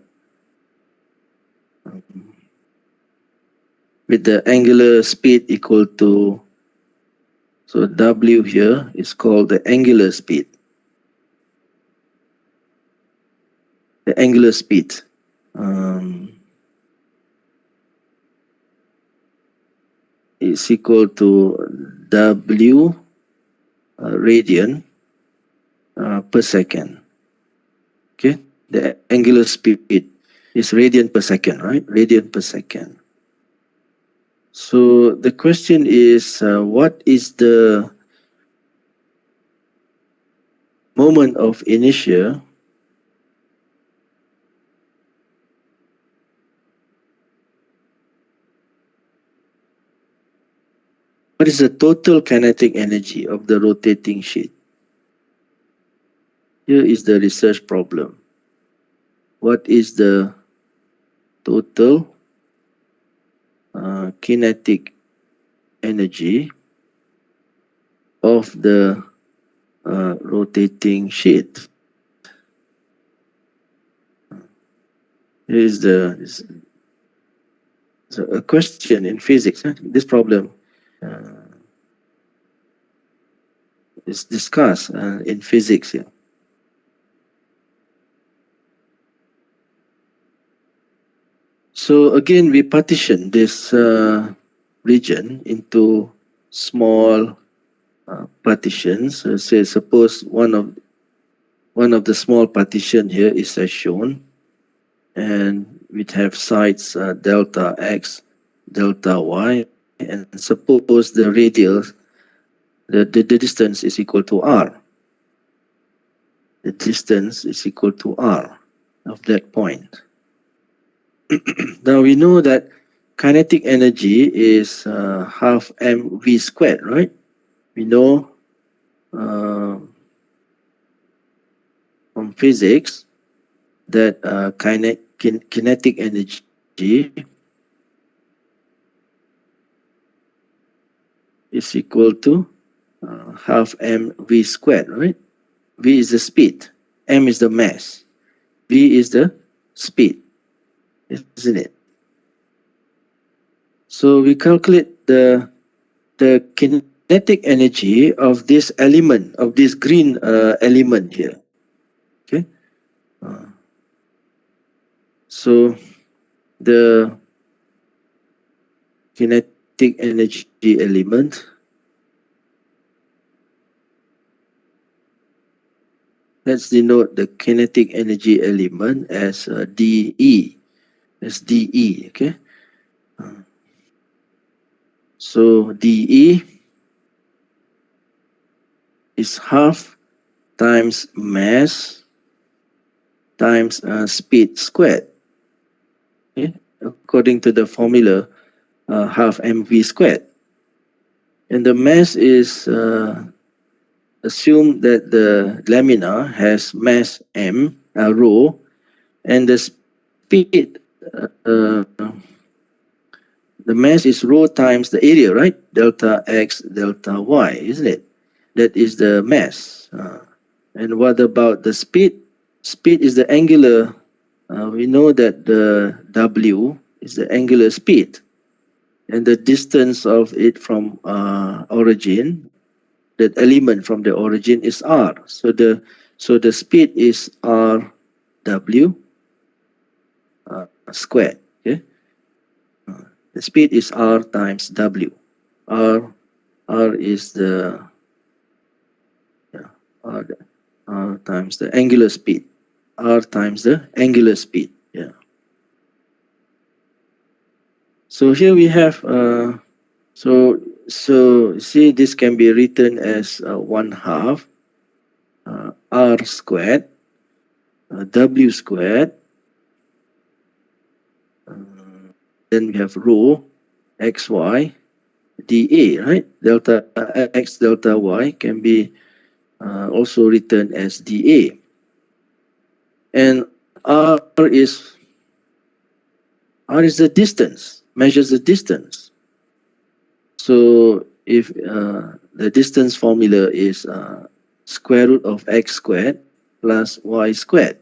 with the angular speed equal to, so W here is called the angular speed. The angular speed. Is equal to W radian per second. Okay, the angular speed is radian per second, right? Radian per second. So the question is, what is the moment of inertia what is the total kinetic energy of the rotating sheet? Here is the research problem. What is the total kinetic energy of the rotating sheet? Here is a question in physics. This problem is discussed in physics. Yeah. So again, we partition this region into small partitions. Say, suppose one of the small partition here is as shown, and we have sides delta x, delta y, and suppose the radial, the distance is equal to r. The distance is equal to r of that point. Now we know that kinetic energy is half mv squared, right? We know from physics that kinetic energy is equal to half mv squared, right? V is the speed, m is the mass, v is the speed, isn't it? So we calculate the kinetic energy of this element, of this green element here. Okay. So the kinetic energy element let's denote the kinetic energy element as dE. As dE, okay? So dE is half times mass times speed squared. Okay? According to the formula, half mv squared. And the mass is assume that the lamina has mass m, rho, and the speed, the mass is rho times the area, right? Delta x, delta y, isn't it? That is the mass. And what about the speed? Speed is the angular. We know that the w is the angular speed, and the distance of it from origin, that element from the origin is r. So the speed is r w squared. Okay, the speed is r times w. R is the r times the angular speed. R times the angular speed. Yeah. So here we have so see, this can be written as 1/2 r squared w squared. Then we have rho xy dA, right? Delta x delta y can be also written as dA. And r is the distance, measures the distance. So if the distance formula is square root of x squared plus y squared.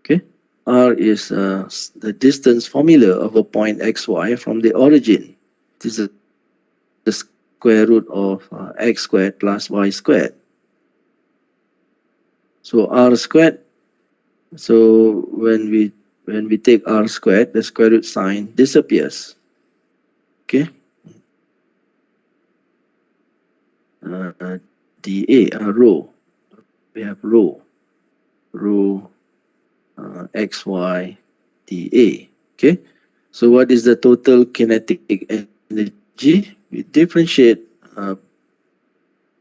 Okay, r is the distance formula of a point xy from the origin. This is the square root of x squared plus y squared. So r squared. So when we take r squared, the square root sign disappears. Okay. dA, rho. We have rho xy dA. Okay. So what is the total kinetic energy? We differentiate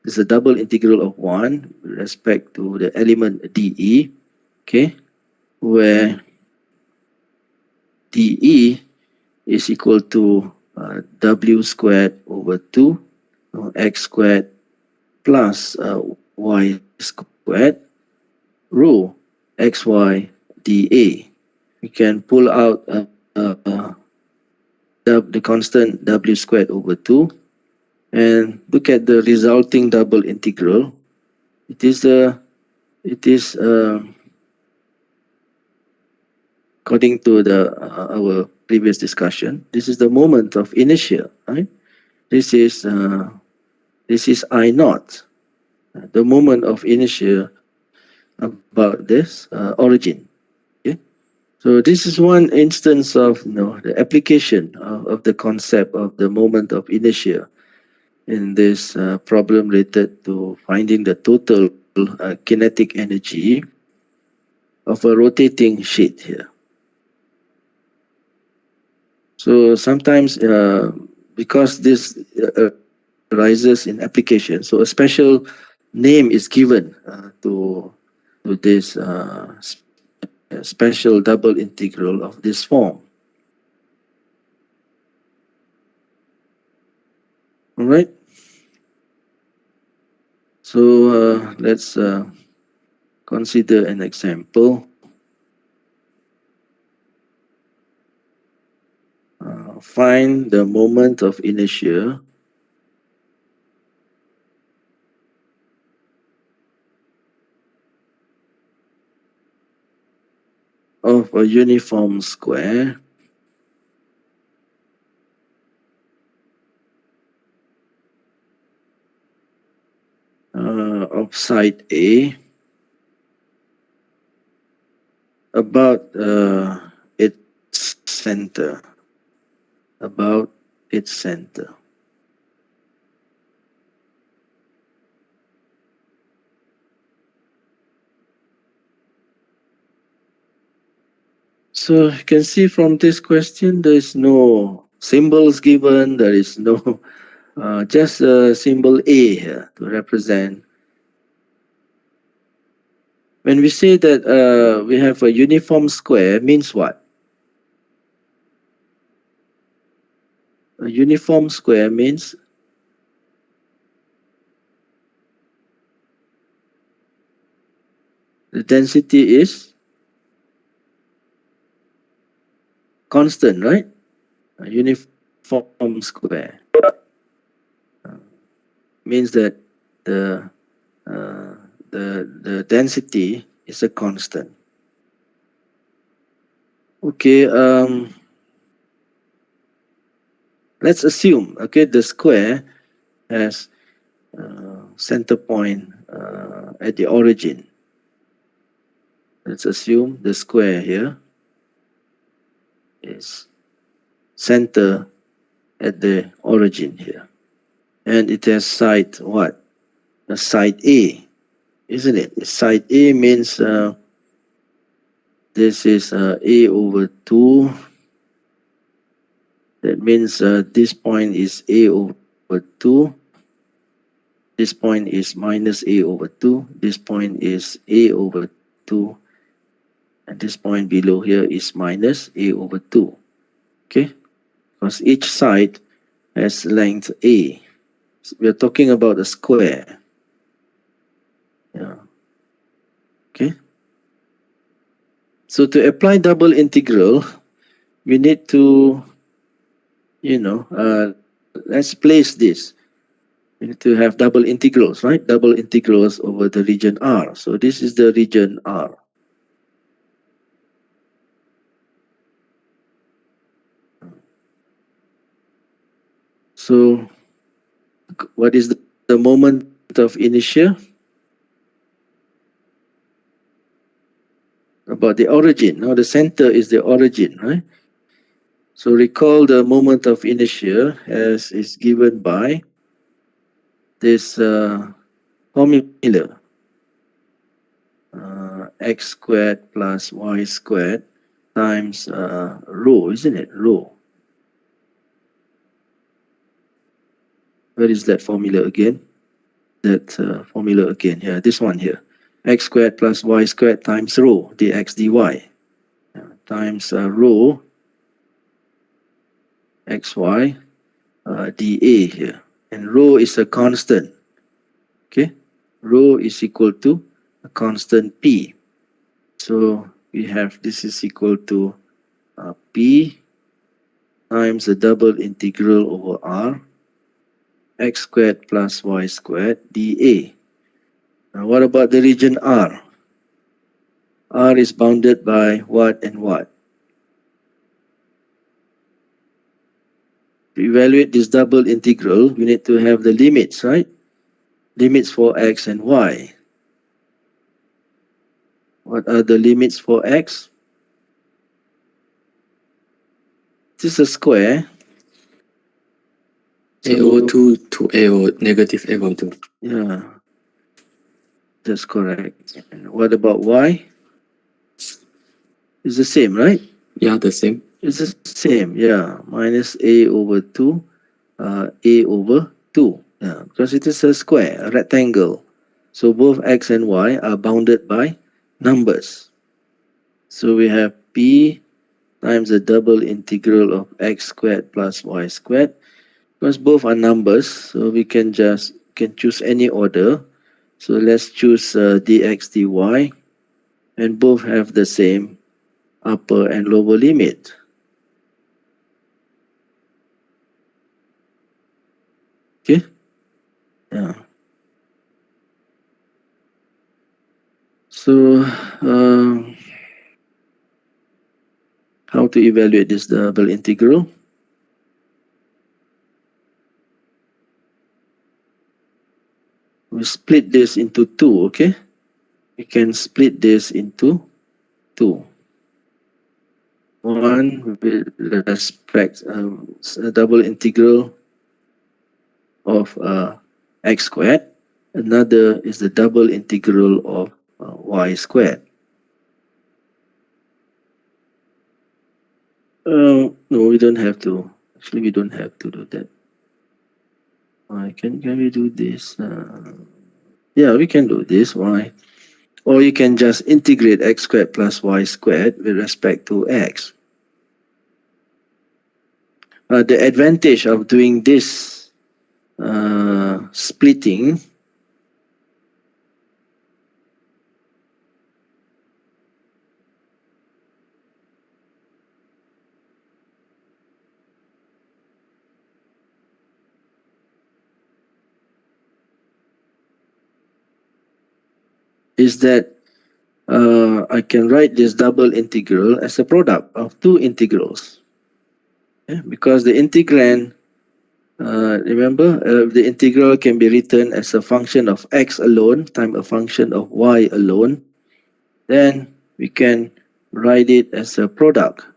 This is a double integral of 1 with respect to the element dE, okay, where dE is equal to w squared over 2 x squared plus y squared rho xy dA. We can pull out the constant w squared over 2 and look at the resulting double integral. It is according to our previous discussion. This is the moment of inertia, right? This is I naught, the moment of inertia about this origin. Okay, so this is one instance of the application of the concept of the moment of inertia in this problem related to finding the total kinetic energy of a rotating sheet here. So sometimes because this arises in application, so a special name is given to this special double integral of this form. All right. So let's consider an example. Find the moment of inertia of a uniform square of side A about its center. About its center. So you can see from this question, there is no symbols given. There is no just a symbol A here to represent. When we say that we have a uniform square, means what? A uniform square means the density is constant, right? A uniform square means that the the density is a constant. Okay. Let's assume, okay, the square has center point at the origin. Let's assume the square here is center at the origin here. And it has side what? A side A, isn't it? Side A means this is A over 2. That means this point is A over 2. This point is minus A over 2. This point is A over 2. And this point below here is minus A over 2. Okay? Because each side has length A. So we are talking about a square. Yeah. Okay? So to apply double integral, we need to, let's place this. We need to have double integrals, right? Double integrals over the region R. So this is the region R. So what is the moment of inertia? About the origin. Now the center is the origin, right? So recall the moment of inertia as is given by this formula. X squared plus y squared times rho, isn't it? Rho. Where is that formula again? that formula again here. This one here, x squared plus y squared times rho dx dy times rho xy dA here, and rho is a constant. Okay, rho is equal to a constant p. So we have this is equal to p times the double integral over r x squared plus y squared dA. Now what about the region R? R is bounded by what and what? To evaluate this double integral, we need to have the limits, right? Limits for x and y. What are the limits for x? This is a square. A02 to A0, negative A02. Yeah, that's correct. And what about y? It's the same, right? Yeah, the same. It's the same, yeah. Minus a over 2, a over 2. Yeah, because it is a square, a rectangle. So both x and y are bounded by numbers. So we have p times the double integral of x squared plus y squared. Because both are numbers, so we can choose any order. So let's choose dx dy, and both have the same upper and lower limit. Okay? Yeah. So how to evaluate this double integral? We split this into two, okay? We can split this into two. One with respect a double integral of x squared. Another is the double integral of y squared. No, we don't have to. Actually, we don't have to do that. Can we do this? Yeah, we can do this. Why? Or you can just integrate x squared plus y squared with respect to x. The advantage of doing this splitting is that I can write this double integral as a product of two integrals. Yeah, because the integrand, remember, the integral can be written as a function of x alone times a function of y alone. Then we can write it as a product,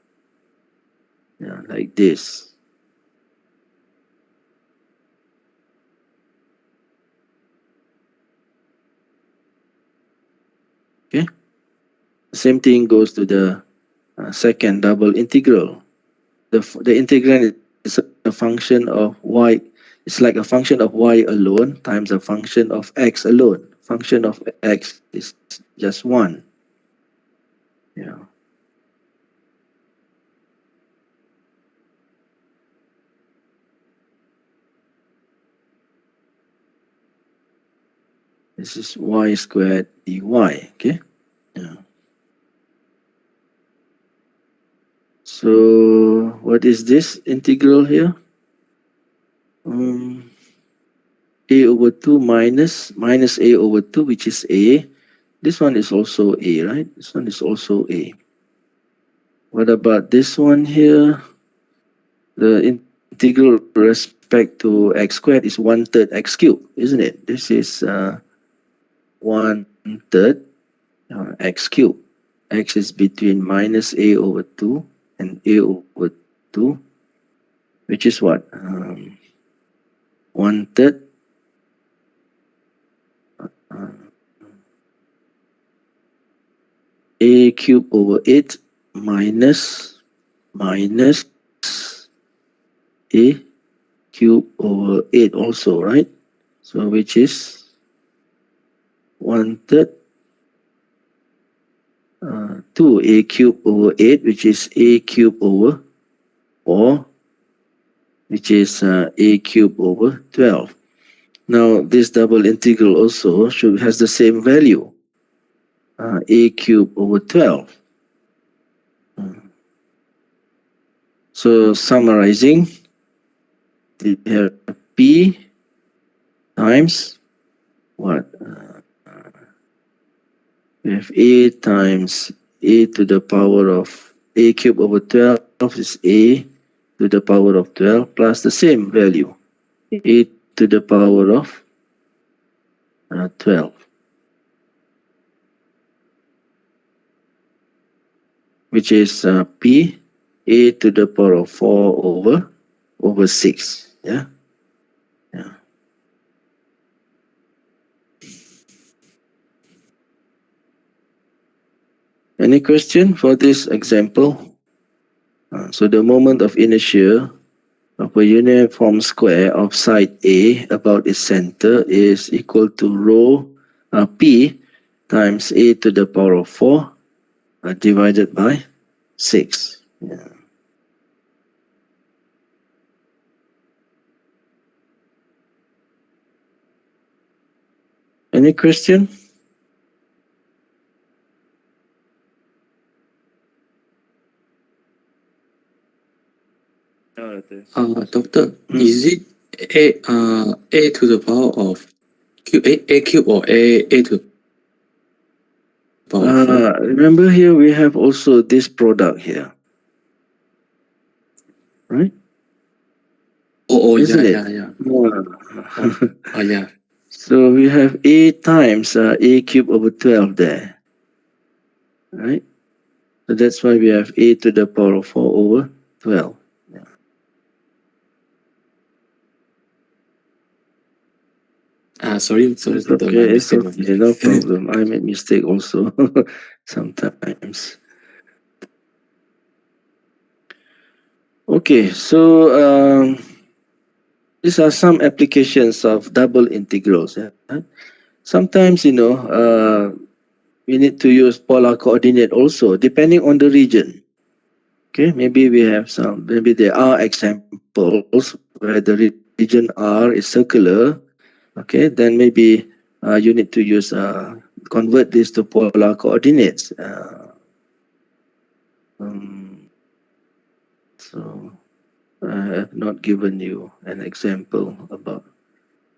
yeah, like this. Okay. Same thing goes to the second double integral. The integrand is a function of y. It's like a function of y alone times a function of x alone. Function of x is just 1. Yeah. This is y squared dy. Okay. Yeah. So what is this integral here? A over 2 minus a over 2, which is a. This one is also a, right? This one is also a. What about this one here? The integral with respect to x squared is 1/3 x cubed, isn't it? This is 1/3 x cubed. X is between minus a over 2 and a over 2, which is what? 1/3 a cubed over 8 minus a cubed over 8 also, right? So which is 1/3 to a cube over 8, which is a cube over 4, which is a cube over 12. Now this double integral also has the same value, a cube over 12. So summarizing, we have p times what? We have a times a to the power of a cube over 12 is a to the power of 12 plus the same value, a to the power of 12. Which is p a to the power of 4 over 6. Yeah. Any question for this example? So the moment of inertia of a uniform square of side A about its center is equal to rho p times a to the power of 4 divided by 6. Yeah. Any question? Doctor, is it a to the power of a cube or a to the power of 4? Remember here we have also this product here, right? Oh, Isn't yeah, it? yeah. Yeah. Oh, yeah. So we have a times a cube over 12 there, right? So that's why we have a to the power of 4 over 12. Sorry, So it's Doctor, my okay, it's mistake. okay, no problem. I make mistake also sometimes. Okay, so these are some applications of double integrals. Yeah? Sometimes, we need to use polar coordinate also, depending on the region. Okay, maybe there are examples where the region R is circular. Okay, then maybe you need to use convert this to polar coordinates. So I have not given you an example about.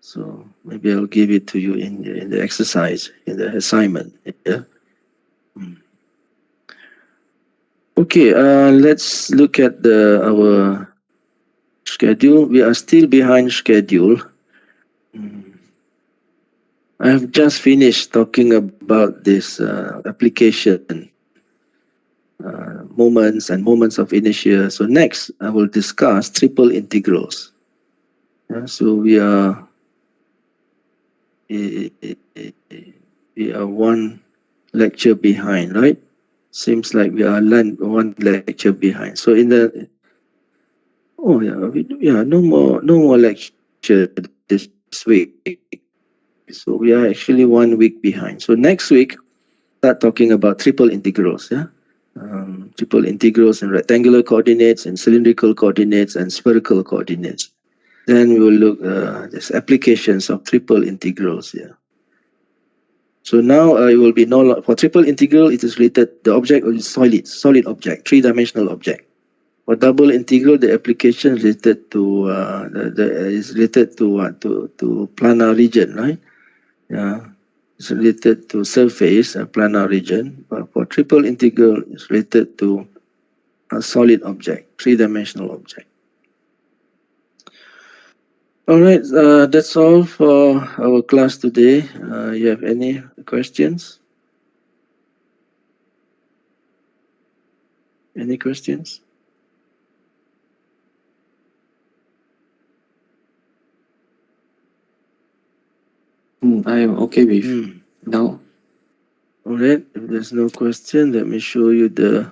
So maybe I'll give it to you in the exercise, in the assignment. Yeah. Okay. Let's look at our schedule. We are still behind schedule. I have just finished talking about this application, moments and moments of inertia. So next, I will discuss triple integrals. So we are one lecture behind, right? Seems like we are one lecture behind. So no more lecture this week. So we are actually 1 week behind. So next week, start talking about triple integrals. Yeah, triple integrals in rectangular coordinates and cylindrical coordinates and spherical coordinates. Then we will look there's applications of triple integrals here. So now it will be for triple integral. It is related. The object is solid object, 3-dimensional object. For double integral, the application related to is related to what to planar region, right? Yeah, it's related to surface, a planar region. But for triple integral, it's related to a solid object, 3-dimensional object. All right, that's all for our class today. You have any questions? Any questions? I am okay with now. All right, if there's no question, let me show you the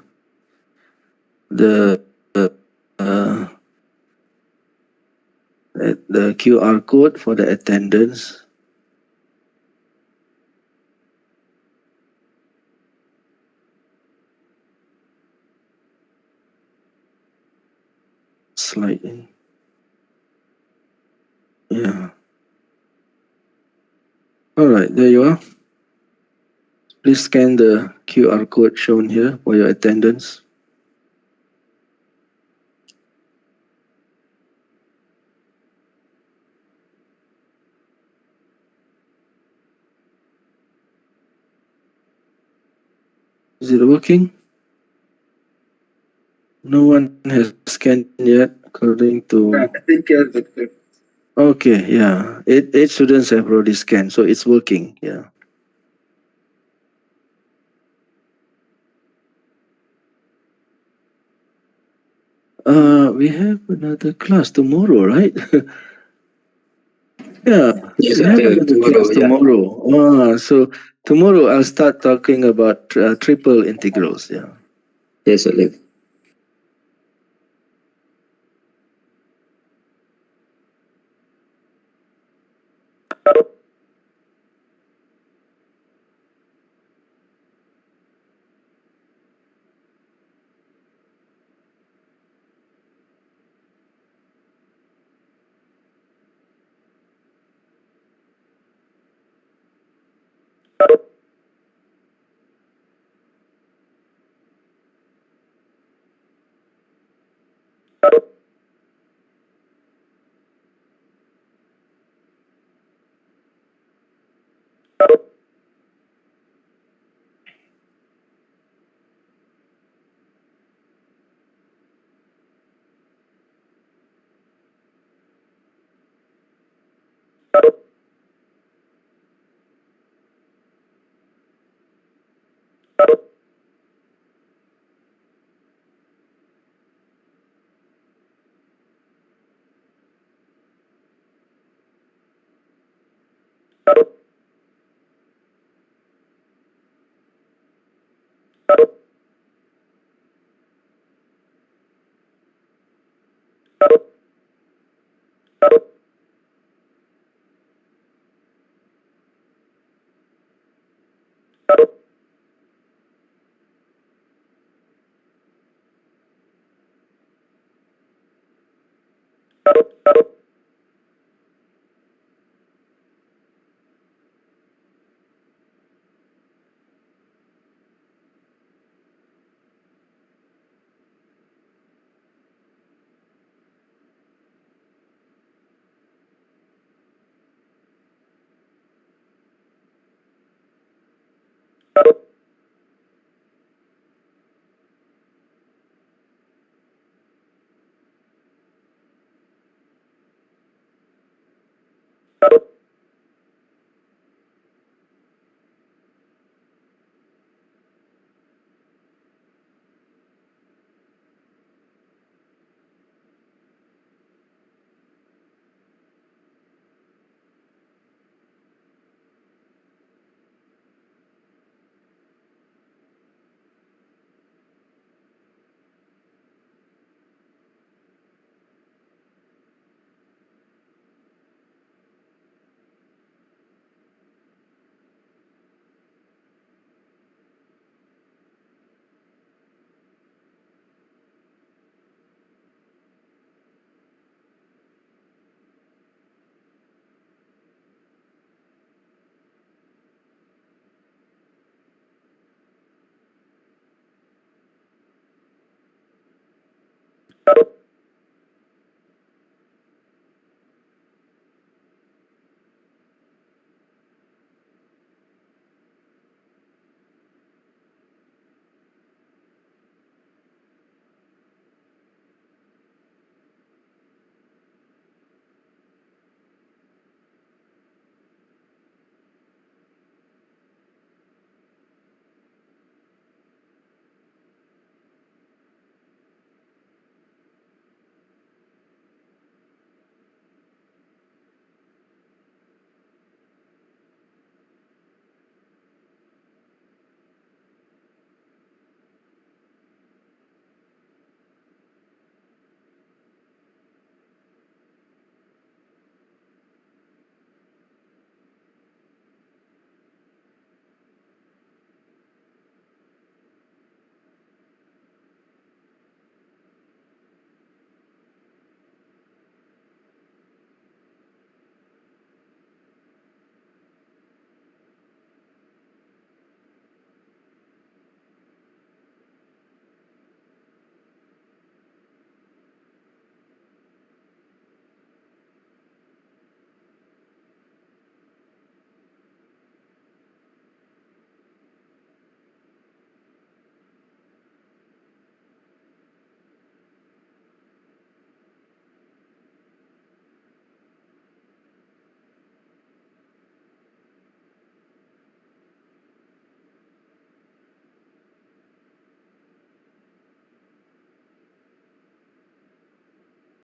QR code for the attendance. slide in. Yeah. All right, there you are. Please scan the QR code shown here for your attendance. Is it working? No one has scanned yet, according to. I think yes, Doctor. Okay, yeah. Eight students have already scanned, so it's working. Yeah. We have another class tomorrow, right? Yeah, Yes, we have Doctor. another class tomorrow. So tomorrow I'll start talking about triple integrals. Yeah. Yes, Doctor.